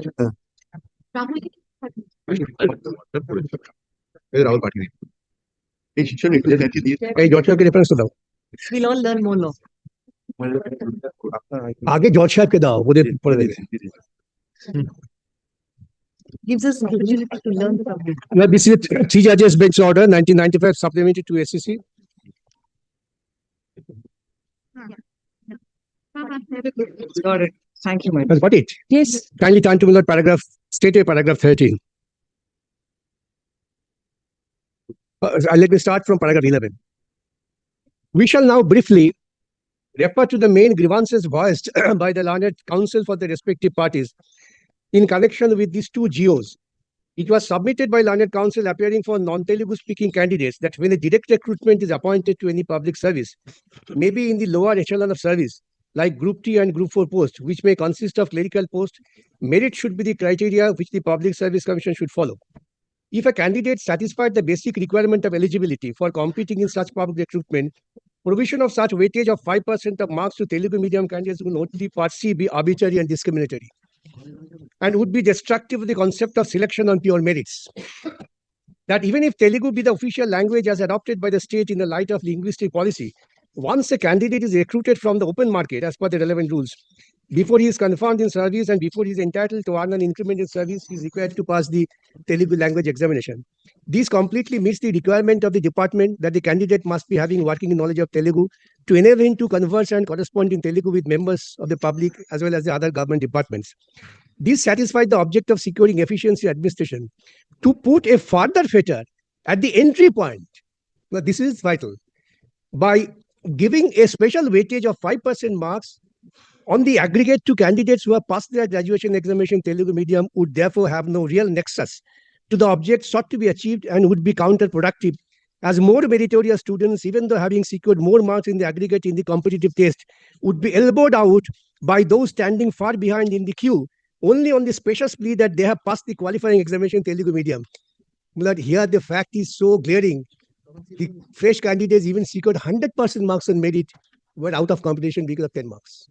Rahul party এই শিক্ষণ এটা দেখি দিয়ে এই জজ সাহেবকে রেফারেন্স দাও We'll all learn more law. আগে জজ সাহেবকে দাও ওদের পরে দেবে Gives us the opportunity to learn the subject. Now, this is a three judges bench order, 1995 supplementary to SSC. Got it. Thank you, madam. Has got it. Yes. Kindly turn to me, Lord, paragraph, stated paragraph 13. Let me start from paragraph 11. We shall now briefly refer to the main grievances voiced by the learned counsel for the respective parties in connection with these two GOs. It was submitted by learned counsel appearing for non-Telugu speaking candidates that when a direct recruitment is appointed to any public service, maybe in the lower echelon of service, like Group T and Group 4 posts, which may consist of clerical posts, merit should be the criteria which the Public Service Commission should follow. If a candidate satisfied the basic requirement of eligibility for competing in such public recruitment, provision of such weightage of 5% of marks to Telugu medium candidates would only part C be arbitrary and discriminatory, and would be destructive of the concept of selection on pure merits. That even if Telugu be the official language as adopted by the state in the light of linguistic policy, once a candidate is recruited from the open market as per the relevant rules, before he is confirmed in service and before he is entitled to earn an increment in service, he is required to pass the Telugu language examination. This completely meets the requirement of the department that the candidate must be having working knowledge of Telugu to enable him to converse and correspond in Telugu with members of the public as well as the other government departments. This satisfied the object of securing efficiency administration. To put a further fetter at the entry point, now this is vital, by giving a special weightage of 5% marks On the aggregate, two candidates who have passed their graduation examination Telugu medium would therefore have no real nexus to the object sought to be achieved and would be counterproductive, as more meritorious students, even though having secured more marks in the aggregate in the competitive test, would be elbowed out by those standing far behind in the queue only on the specious plea that they have passed the qualifying examination Telugu medium. But here the fact is so glaring. The fresh candidates even secured 100% marks on merit were out of competition because of 10 marks.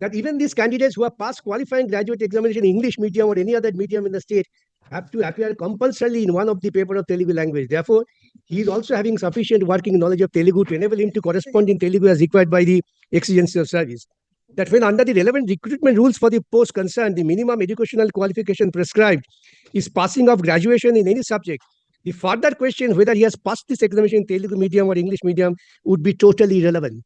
That even these candidates who have passed qualifying graduate examination in English medium or any other medium in the state have to appear compulsorily in one of the paper of Telugu language. Therefore, he is also having sufficient working knowledge of Telugu to enable him to correspond in Telugu as required by the exigency of service. That when under the relevant recruitment rules for the post concerned, the minimum educational qualification prescribed is passing of graduation in any subject, the further question whether he has passed this examination in Telugu medium or English medium would be totally irrelevant.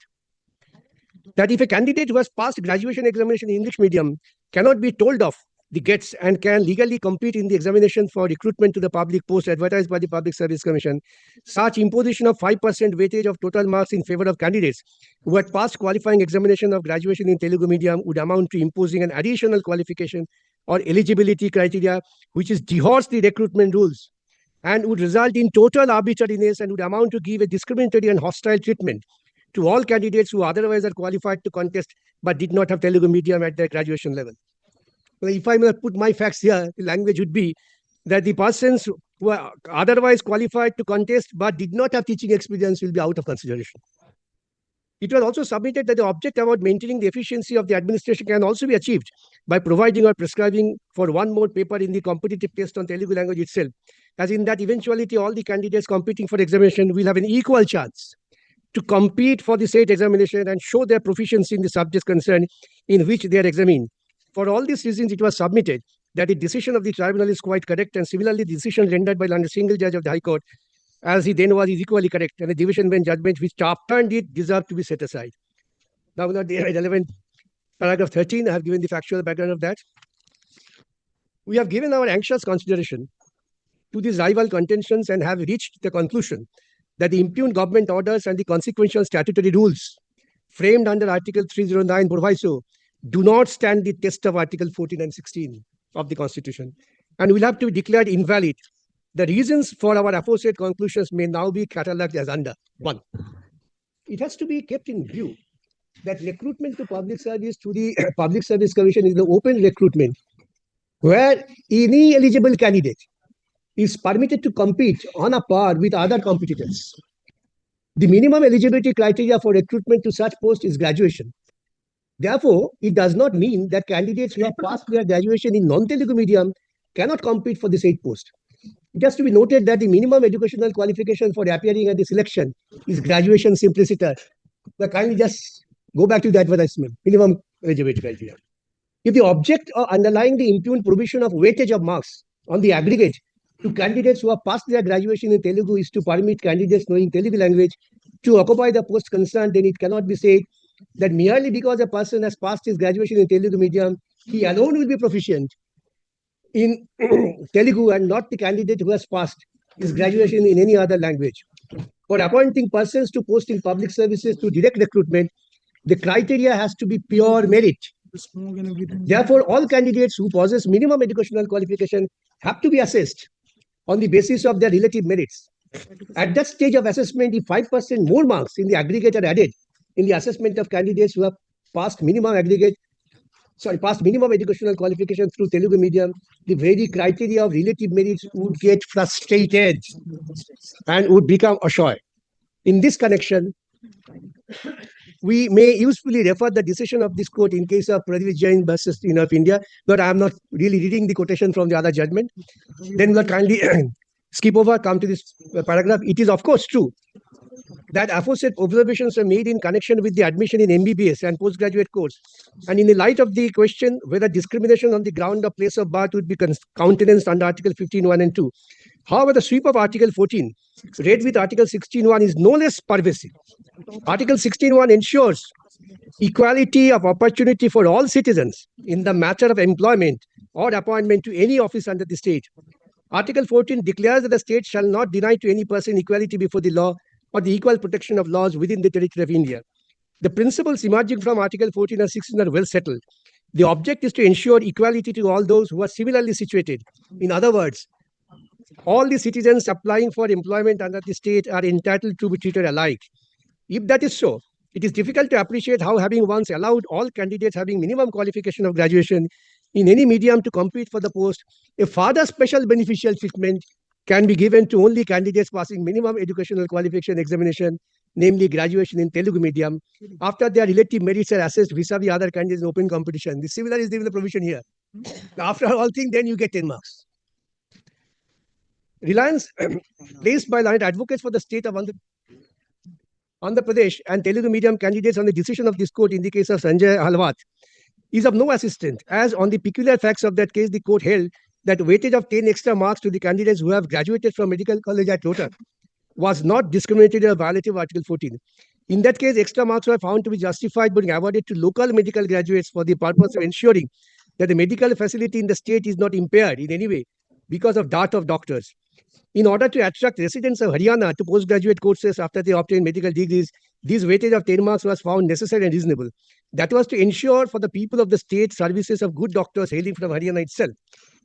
That if a candidate who has passed graduation examination in English medium cannot be told of the gets and can legally compete in the examination for recruitment to the public post advertised by the Public Service Commission, such imposition of 5% weightage of total marks in favor of candidates who had passed qualifying examination of graduation in Telugu medium would amount to imposing an additional qualification or eligibility criteria which is dehors the recruitment rules and would result in total arbitrariness and would amount to give a discriminatory and hostile treatment to all candidates who otherwise are qualified to contest but did not have Telugu medium at their graduation level. Well, if I may put my facts here, the language would be that the persons who are otherwise qualified to contest but did not have teaching experience will be out of consideration. It was also submitted that the object about maintaining the efficiency of the administration can also be achieved by providing or prescribing for one more paper in the competitive test on Telugu language itself, as in that eventuality all the candidates competing for examination will have an equal chance to compete for the state examination and show their proficiency in the subjects concerned in which they are examined. For all these reasons, it was submitted that the decision of the tribunal is quite correct, and similarly, the decision rendered by the single judge of the High Court, as he then was, is equally correct, and the division bench judgment which upturned it deserved to be set aside. Now, the relevant paragraph 13, I have given the factual background of that. We have given our anxious consideration to these rival contentions and have reached the conclusion that the impugned government orders and the consequential statutory rules framed under Article 309 proviso do not stand the test of Article 14 and 16 of the Constitution and will have to be declared invalid. The reasons for our aforesaid conclusions may now be catalogued as under. 1. It has to be kept in view that recruitment to public service through the Public Service Commission is the open recruitment where any eligible candidate is permitted to compete on a par with other competitors. The minimum eligibility criteria for recruitment to such post is graduation. Therefore, it does not mean that candidates who have passed their graduation in non-Telugu medium cannot compete for the said post. It has to be noted that the minimum educational qualification for appearing at the selection is graduation simpliciter. But kindly just go back to the advertisement, minimum eligibility criteria. If the object or underlying the impugned provision of weightage of marks on the aggregate to candidates who have passed their graduation in Telugu is to permit candidates knowing Telugu language to occupy the post concerned, then it cannot be said that merely because a person has passed his graduation in Telugu medium, he alone will be proficient in Telugu and not the candidate who has passed his graduation in any other language. For appointing persons to post in public services through direct recruitment, the criteria has to be pure merit. Therefore, all candidates who possess minimum educational qualification have to be assessed on the basis of their relative merits. At that stage of assessment, if 5% more marks in the aggregate are added in the assessment of candidates who have passed minimum educational qualification through Telugu medium, the very criteria of relative merits would get frustrated and would become assured. In this connection, we may usefully refer the decision of this court in case of Pradeep Jain versus of India, but I am not really reading the quotation from the other judgment. Then we'll kindly skip over, come to this paragraph. It is of course true that aforesaid observations are made in connection with the admission in MBBS and postgraduate course, and in the light of the question whether discrimination on the ground of place of birth would be countenanced under Article 15(1) and 2. However, the sweep of Article 14, read with Article 16(1), is no less pervasive. Article 16(1) ensures equality of opportunity for all citizens in the matter of employment or appointment to any office under the state. Article 14 declares that the state shall not deny to any person equality before the law or the equal protection of laws within the territory of India. The principles emerging from Article 14 and 16 are well settled. The object is to ensure equality to all those who are similarly situated. In other words, all the citizens applying for employment under the state are entitled to be treated alike. If that is so, it is difficult to appreciate how, having once allowed all candidates having minimum qualification of graduation in any medium to compete for the post, a further special beneficial treatment can be given to only candidates passing minimum educational qualification examination, namely graduation in Telugu medium, after their relative merits are assessed vis-a-vis other candidates in open competition. The similar is given the provision here. After all things, then you get 10 marks. Reliance placed by learned advocates for the state of Andhra Pradesh and Telugu medium candidates on the decision of this court in the case of Sanjay Halwat is of no assistance, as on the peculiar facts of that case, the court held that weightage of 10 extra marks to the candidates who have graduated from medical college at Rota was not discriminatory or violative of Article 14. In that case, extra marks were found to be justified being awarded to local medical graduates for the purpose of ensuring that the medical facility in the state is not impaired in any way because of dearth of doctors. In order to attract residents of Haryana to postgraduate courses after they obtain medical degrees, this weightage of 10 marks was found necessary and reasonable. That was to ensure for the people of the state services of good doctors hailing from Haryana itself.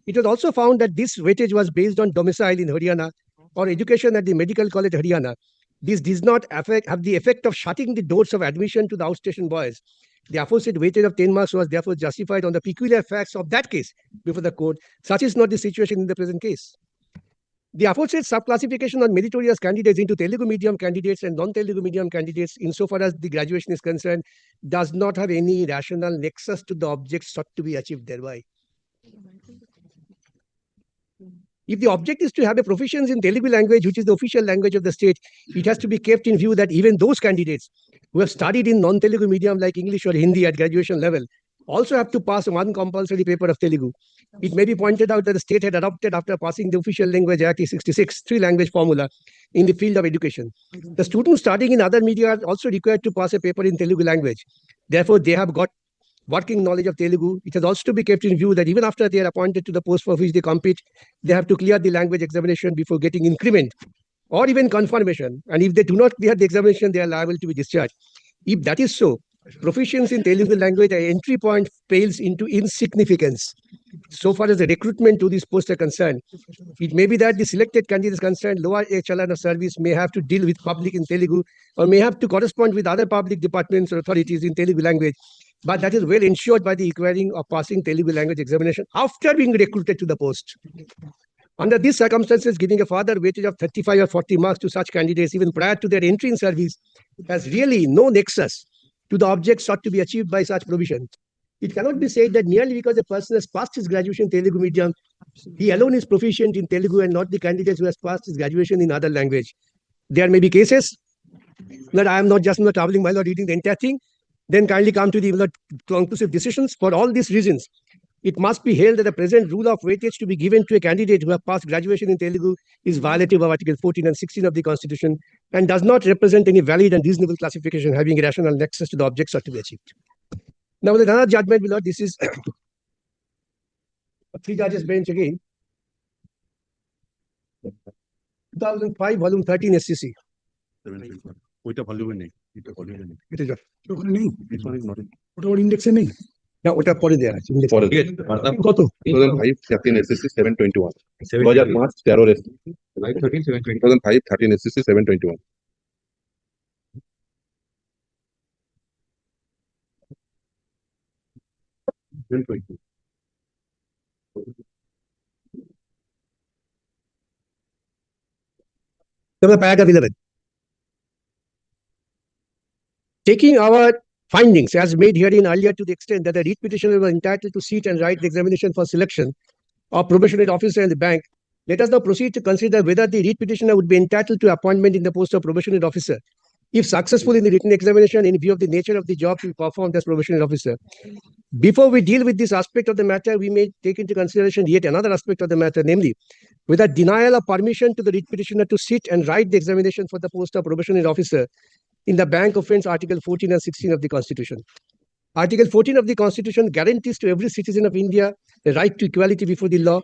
It was also found that this weightage was based on domicile in Haryana or education at the Medical College Haryana. This does not have the effect of shutting the doors of admission to the outstation boys. The aforesaid weightage of 10 marks was therefore justified on the peculiar facts of that case before the court. Such is not the situation in the present case. The aforesaid subclassification on meritorious candidates into Telugu medium candidates and non-Telugu medium candidates, insofar as the graduation is concerned, does not have any rational nexus to the object sought to be achieved thereby. If the object is to have a proficiency in Telugu language, which is the official language of the state, it has to be kept in view that even those candidates who have studied in non-Telugu medium like English or Hindi at graduation level also have to pass one compulsory paper of Telugu. It may be pointed out that the state had adopted, after passing the Official Language Act 66, three-language formula in the field of education. The students studying in other media are also required to pass a paper in Telugu language. Therefore, they have got working knowledge of Telugu. It has also to be kept in view that even after they are appointed to the post for which they compete, they have to clear the language examination before getting increment or even confirmation. And if they do not clear the examination, they are liable to be discharged. If that is so, proficiency in Telugu language at entry point pales into insignificance. So far as the recruitment to this post are concerned, it may be that the selected candidates concerned lower echelon of service may have to deal with public in Telugu or may have to correspond with other public departments or authorities in Telugu language, but that is well ensured by the requiring of passing Telugu language examination after being recruited to the post. Under these circumstances, giving a further weightage of 35 or 40 marks to such candidates even prior to their entry in service has really no nexus to the object sought to be achieved by such provision. It cannot be said that merely because a person has passed his graduation in Telugu medium, he alone is proficient in Telugu and not the candidates who has passed his graduation in other language. There may be cases that I am not just traveling while reading the entire thing, then kindly come to the conclusive decisions. For all these reasons, it must be held that the present rule of weightage to be given to a candidate who has passed graduation in Telugu is violative of Article 14 and 16 of the Constitution and does not represent any valid and reasonable classification having a rational nexus to the objects sought to be achieved. Now, with another judgment, below, this is a three judges bench again. 2005, volume 13 SCC. ওইটা ভলিউমে নেই, এটা ভলিউমে নেই, It is ওখানে নেই, this one is not in. ওটা ওর ইন্ডেক্সে নেই না, ওটা পরে দেয়া আছে পরে ঠিক আছে, মানলাম কত 2005 13 SSC 721 2005 13 SSC 2005 13 SSC 721 paragraph 11. Taking our findings as made herein earlier to the extent that the read petitioner was entitled to sit and write the examination for selection of probationary officer in the bank, let us now proceed to consider whether the read petitioner would be entitled to appointment in the post of probationary officer if successful in the written examination in view of the nature of the job to be performed as probationary officer. Before we deal with this aspect of the matter, we may take into consideration yet another aspect of the matter, namely, whether denial of permission to the read petitioner to sit and write the examination for the post of probationary officer in the bank offence Article 14 and 16 of the Constitution. Article 14 of the Constitution guarantees to every citizen of India the right to equality before the law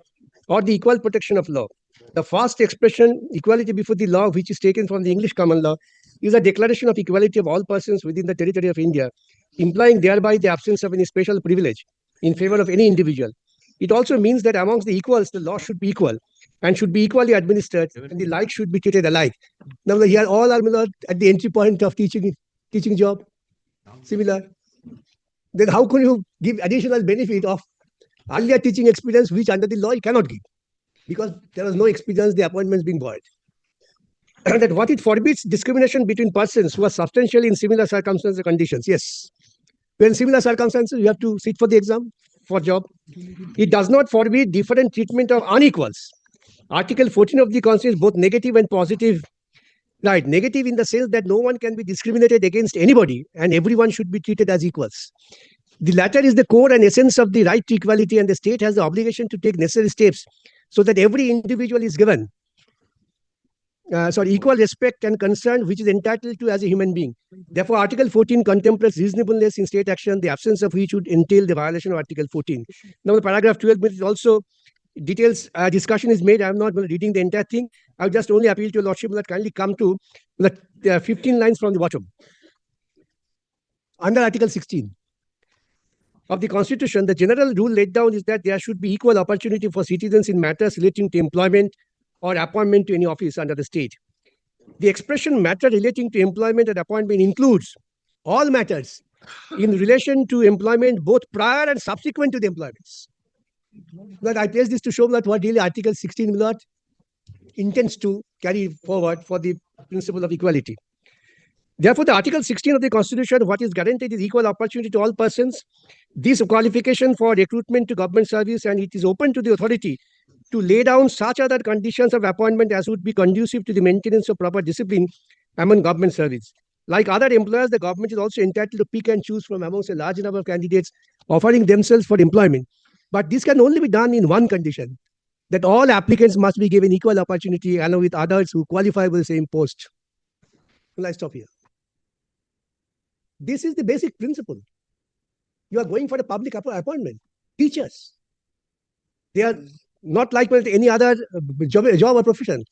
or the equal protection of law. The first expression, equality before the law, which is taken from the English common law, is a declaration of equality of all persons within the territory of India, implying thereby the absence of any special privilege in favor of any individual. It also means that amongst the equals, the law should be equal and should be equally administered, and the like should be treated alike. Now, here all are at the entry point of teaching job, similar. Then how can you give additional benefit of earlier teaching experience, which under the law you cannot give? Because there was no experience, the appointments being void. And that what it forbids discrimination between persons who are substantially in similar circumstances and conditions. Yes. When similar circumstances, you have to sit for the exam for job. It does not forbid different treatment of unequals. Article 14 of the Constitution is both negative and positive. Right, negative in the sense that no one can be discriminated against anybody and everyone should be treated as equals. The latter is the core and essence of the right to equality, and the state has the obligation to take necessary steps so that every individual is given equal respect and concern which is entitled to as a human being. Therefore, Article 14 contemplates reasonableness in state action, the absence of which would entail the violation of Article 14. Now, the paragraph 12 is also details discussion is made. I am not reading the entire thing. I will just only appeal to your lordship that kindly come to the 15 lines from the bottom. Under Article 16 of the Constitution, the general rule laid down is that there should be equal opportunity for citizens in matters relating to employment or appointment to any office under the state. The expression matter relating to employment and appointment includes all matters in relation to employment, both prior and subsequent to the employments. But I place this to show that what really Article 16 intends to carry forward for the principle of equality. Therefore, the Article 16 of the Constitution, what is guaranteed is equal opportunity to all persons. This qualification for recruitment to government service, and it is open to the authority to lay down such other conditions of appointment as would be conducive to the maintenance of proper discipline among government service. Like other employers, the government is also entitled to pick and choose from amongst a large number of candidates offering themselves for employment. But this can only be done in one condition, that all applicants must be given equal opportunity along with others who qualify for the same post. Well, I stop here. This is the basic principle. You are going for a public appointment. Teachers, they are not like any other job or profession.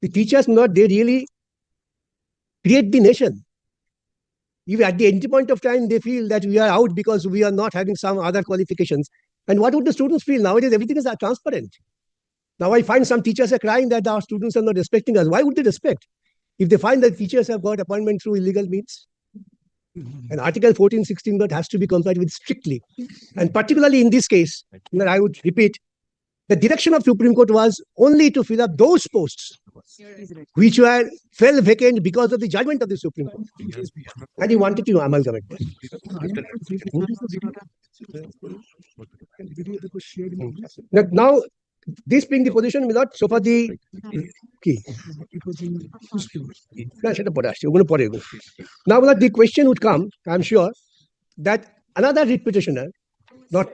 The teachers, they really create the nation. If at the end point of time they feel that we are out because we are not having some other qualifications, and what would the students feel? Nowadays, everything is transparent. Now I find some teachers are crying that our students are not respecting us. Why would they respect? If they find that teachers have got appointment through illegal means. And Article 14, 16 has to be complied with strictly. And particularly in this case, I would repeat, the direction of Supreme Court was only to fill up those posts which fell vacant because of the judgment of the Supreme Court. And he wanted to amalgamate them. Now, this being the position, so for the key. Now, the question would come, I'm sure, that another writ petitioner, not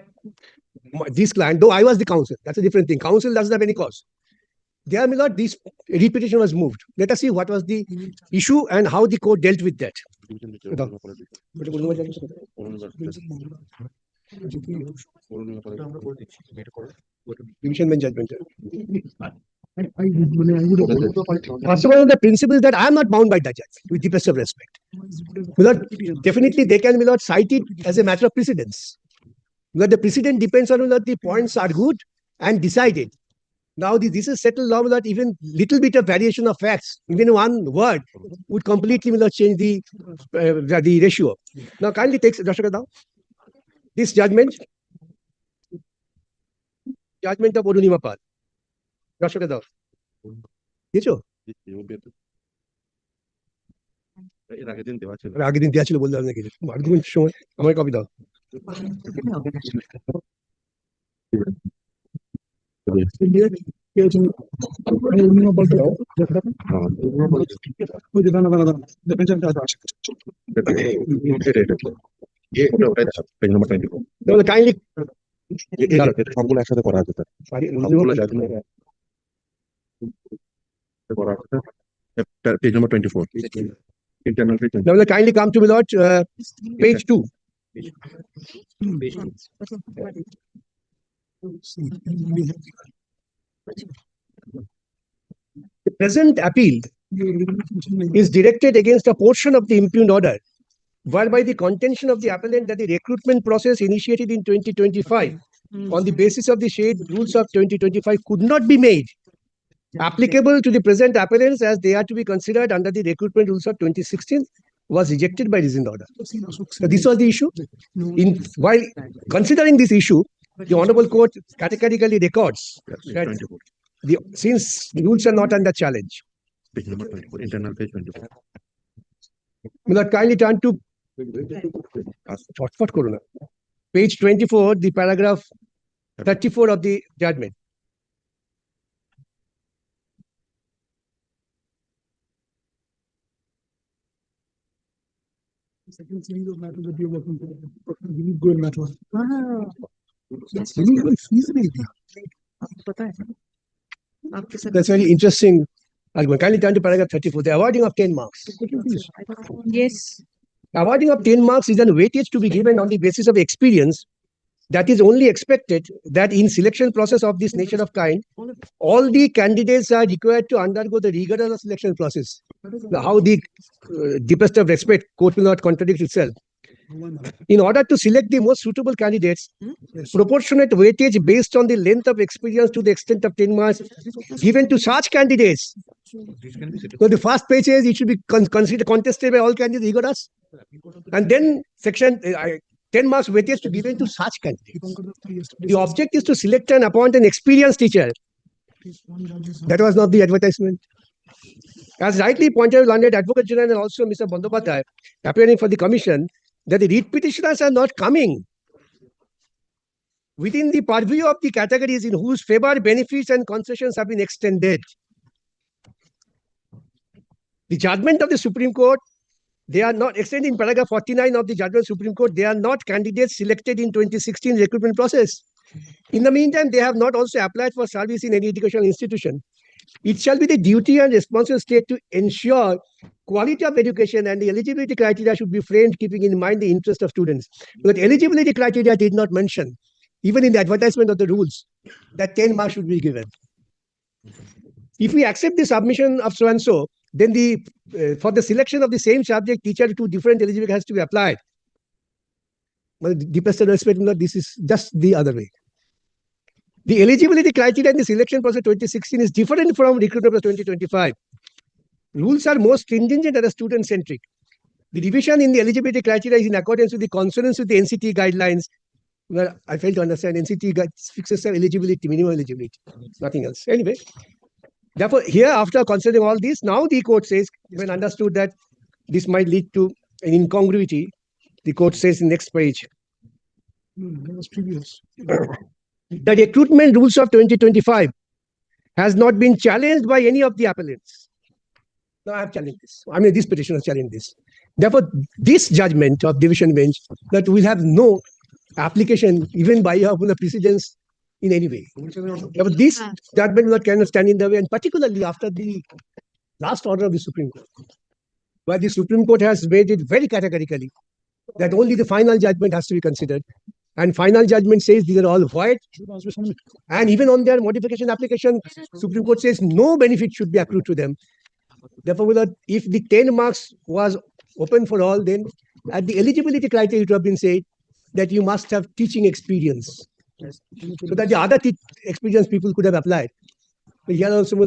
this client, though I was the counsel, that's a different thing. Counsel doesn't have any cause. There, this writ petition was moved. Let us see what was the issue and how the court dealt with that. Division bench judgment. First of all, the principle is that I am not bound by the judge, with the best of respect. Definitely, they can cite it as a matter of precedence. The precedent depends on whether the points are good and decided. Now, this is settled law that even little bit of variation of facts, even one word, would completely change the ratio. Now, kindly take this judgment of Arunima Pal. Rashaka Dao. আগে দিন দেওয়া ছিল বলতে হবে নাকি argument সময় আমার copy দাও কাইন্ডলি সবগুলো একসাথে করা আছে page number 24. Now, kindly come to me, Lord, page 2. The present appeal is directed against a portion of the impugned order, whereby the contention of the appellant that the recruitment process initiated in 2025 on the basis of the said rules of 2025 could not be made applicable to the present appellants as they are to be considered under the recruitment rules of 2016 was rejected by reasoned order. So this was the issue. While considering this issue, the Honorable Court categorically records that since the rules are not under challenge. Page number 24, internal page 24. Will you kindly turn to page 24, the paragraph 34 of the judgment. Second series of matters that you're working for. Really good matter. That's really very feasible. That's very interesting argument. Kindly turn to paragraph 34. The awarding of 10 marks. Yes. Awarding of 10 marks is an weightage to be given on the basis of experience that is only expected that in selection process of this nature of kind, all the candidates are required to undergo the rigorous selection process. Now, how the deepest of respect, court will not contradict itself. In order to select the most suitable candidates, proportionate weightage based on the length of experience to the extent of 10 marks given to such candidates. So the first page says it should be considered contested by all candidates rigorous. And then section 10 marks weightage to be given to such candidates. The object is to select and appoint an experienced teacher. That was not the advertisement. As rightly pointed out, Learned Advocate General and also Mr. Bandyopadhyay, appearing for the commission, that the writ petitioners are not coming within the purview of the categories in whose favor benefits and concessions have been extended. The judgment of the Supreme Court, they are not extended in paragraph 49 of the judgment of the Supreme Court. They are not candidates selected in 2016 recruitment process. In the meantime, they have not also applied for service in any educational institution. It shall be the duty and responsibility of state to ensure quality of education, and the eligibility criteria should be framed keeping in mind the interest of students. But eligibility criteria did not mention, even in the advertisement of the rules, that 10 marks should be given. If we accept the submission of so and so, then for the selection of the same subject teacher to different eligibility has to be applied. But the deepest respect, this is just the other way. The eligibility criteria in the selection process 2016 is different from recruitment process 2025. Rules are more stringent and are student-centric. The revision in the eligibility criteria is in accordance with the consonance with the NCT guidelines. Well, I fail to understand. NCT fixes the eligibility, minimum eligibility, nothing else. Anyway, therefore, here after considering all this, now the court says, when understood that this might lead to an incongruity, the court says in next page. That was previous. The recruitment rules of 2025 has not been challenged by any of the appellants. Now I have challenged this. I mean, this petition has challenged this. Therefore, this judgment of division bench that will have no application even by the precedents in any way. Therefore, this judgment will not kind of stand in the way, and particularly after the last order of the Supreme Court, where the Supreme Court has made it very categorically that only the final judgment has to be considered. And final judgment says these are all void. And even on their modification application, Supreme Court says no benefit should be accrued to them. Therefore, if the 10 marks was open for all, then at the eligibility criteria it would have been said that you must have teaching experience. So that the other experienced people could have applied. But here also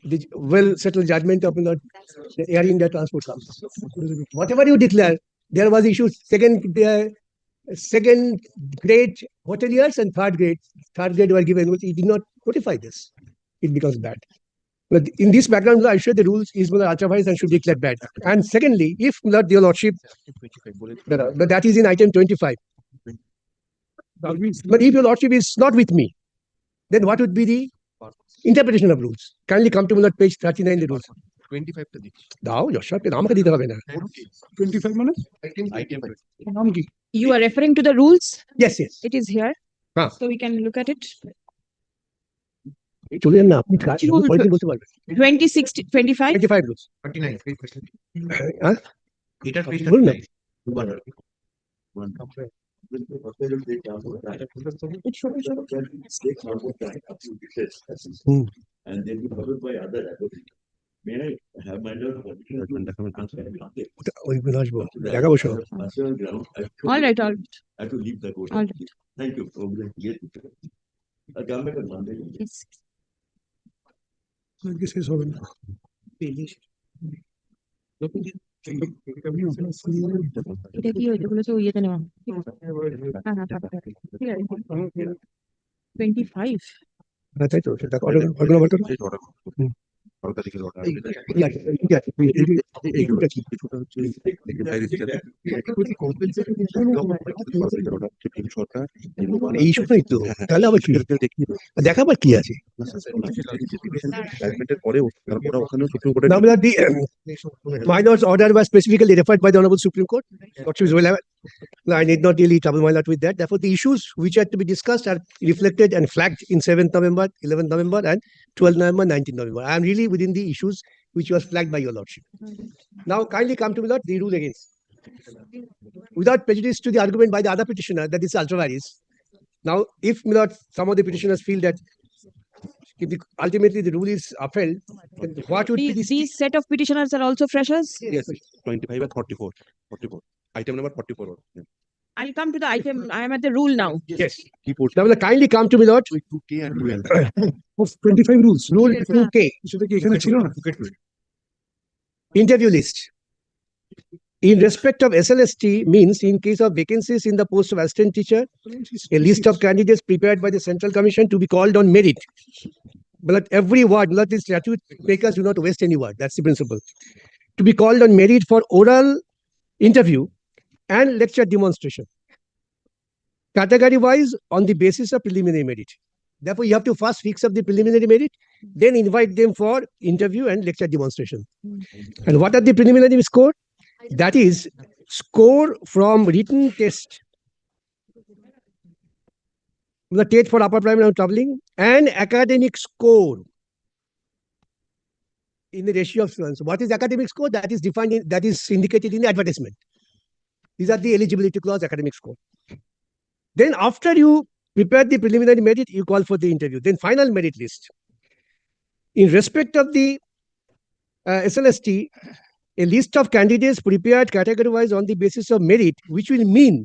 the well-settled judgment of the Air India Transport comes. Whatever you declare, there was issued second grade hoteliers and third grade were given, which he did not notify this. It becomes bad. But in this background, I assure the rules is ultra-vires and should be declared bad. And secondly, if not your lordship, but that is in item 25. But if your lordship is not with me, then what would be the interpretation of rules? Kindly come to page 39 the rules. 25 to Dao, Joshua, naam ka dita hobe na. 25 minutes? Naam ki? You are referring to the rules? Yes, yes. It is here. Huh. So we can look at it. চলে যান না আপনি পরের বলতে পারবেন 26, 25. 25 rules 39 হ্যাঁ এটা page বলুন না 39 and then be followed by other advocates. ওইগুলো আসবো দেখাবো সব All right, all right. Yes. আজকে শেষ হবে না এটা কি হয়েছে বলেছে ওই ইয়েতে নেওয়া হ্যাঁ হ্যাঁ ঠিক আছে 25 তাই তো সেটা অর্ডার বলতো এই সময় তো তাহলে আবার কি দেখাবার কি আছে Now, the minors order was specifically referred by the Honorable Supreme Court. What is well, I need not really trouble my lot with that. Therefore, the issues which are to be discussed are reflected and flagged in 7th November, 11th November, and 12th November, 19th November. I am really within the issues which was flagged by your lordship. Now, kindly come to me, Lord, the rule against. Without prejudice to the argument by the other petitioner that is ultra vires. Now, if, my lord, some of the petitioners feel that if ultimately the rule is upheld, then what would be these set of petitioners are also freshers. Yes, 25 and 44. 44. Item number 44. I'll come to the item. I am at the rule now. Yes. Now, kindly come to me, Lord. 2K and 12. of 25 rules Rule 2K. সেটা কি এখানে ছিল না Interview list. In respect of SLST means in case of vacancies in the post of assistant teacher, a list of candidates prepared by the Central Commission to be called on merit. But every word, not the statute makers do not waste any word. That's the principle. To be called on merit for oral interview and lecture demonstration. Category wise on the basis of preliminary merit. Therefore, you have to first fix up the preliminary merit, then invite them for interview and lecture demonstration. And what are the preliminary score? That is score from written test. The test for upper primary and traveling and academic score in the ratio of students. What is academic score? That is defined in, that is indicated in the advertisement. These are the eligibility clause academic score. Then after you prepare the preliminary merit, you call for the interview. Then final merit list. In respect of the SLST, a list of candidates prepared category-wise on the basis of merit, which will mean,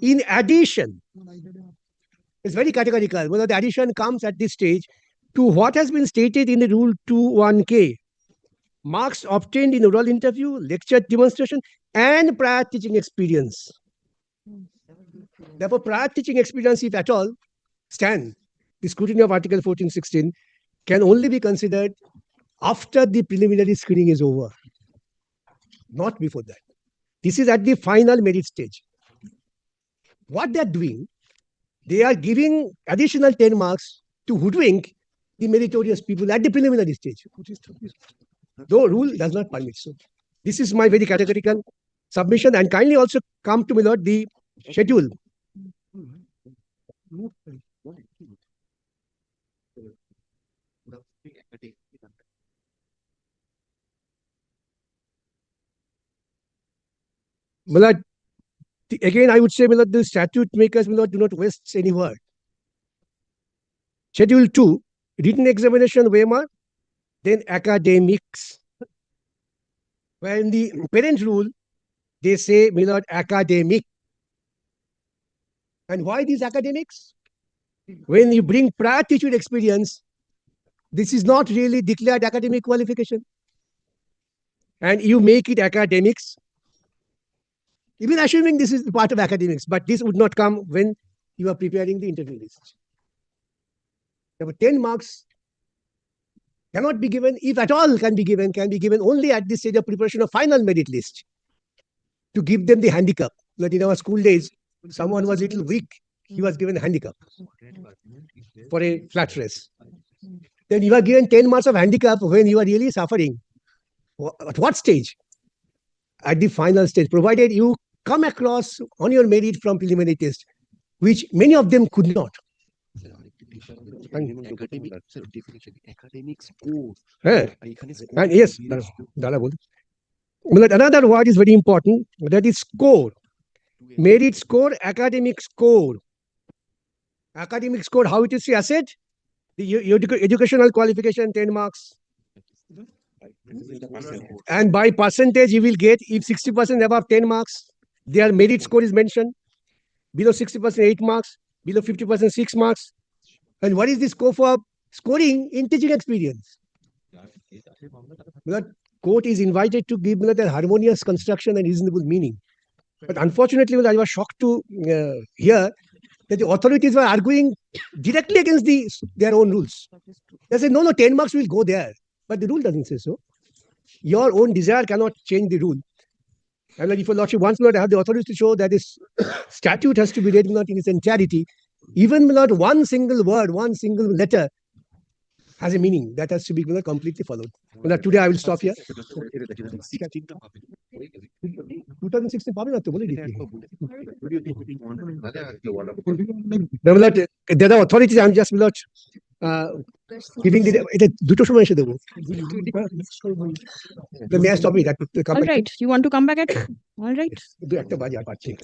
in addition, it's very categorical, whether the addition comes at this stage to what has been stated in the Rule 21K, marks obtained in oral interview, lecture demonstration, and prior teaching experience. Therefore, prior teaching experience, if at all, stand, the scrutiny of Article 1416 can only be considered after the preliminary screening is over. Not before that. This is at the final merit stage. What they are doing, they are giving additional 10 marks to hoodwink the meritorious people at the preliminary stage. Though rule does not permit so. This is my very categorical submission, and kindly also come to me, Lord, the schedule. Milad, again, I would say, Milad, the statute makers, Milad, do not waste any word. Schedule 2, written examination, Weimar, then academics. Where in the parent rule, they say, Milad, academic. And why these academics? When you bring prior teaching experience, this is not really declared academic qualification. And you make it academics. Even assuming this is part of academics, but this would not come when you are preparing the interview list. Therefore, 10 marks cannot be given, if at all can be given only at this stage of preparation of final merit list. To give them the handicap. That in our school days, someone was a little weak, he was given a handicap for a flat race. Then you are given 10 marks of handicap when you are really suffering. At what stage? At the final stage, provided you come across on your merit from preliminary test, which many of them could not. Academic score. And yes, another word is very important, that is score. Merit score, academic score. Academic score, how it is asset? The educational qualification, 10 marks. And by percentage, you will get if 60% above 10 marks, their merit score is mentioned. Below 60%, 8 marks. Below 50%, 6 marks. And what is the scope of scoring in teaching experience? The court is invited to give a harmonious construction and reasonable meaning. But unfortunately, I was shocked to hear that the authorities were arguing directly against their own rules. They said, no, 10 marks will go there. But the rule doesn't say so. Your own desire cannot change the rule. And if your lordship wants to have the authorities to show that this statute has to be read not in its entirety, even not one single word, one single letter has a meaning that has to be completely followed. Well, today I will stop here. 2016 পাবে না তো বলে দিচ্ছি। The other authorities, I'm just not giving the এটা দুটো সময় এসে দেবো। The mayor stop it. All right, you want to come back at? All right. দু একটা বাজে আর পাচ্ছি না।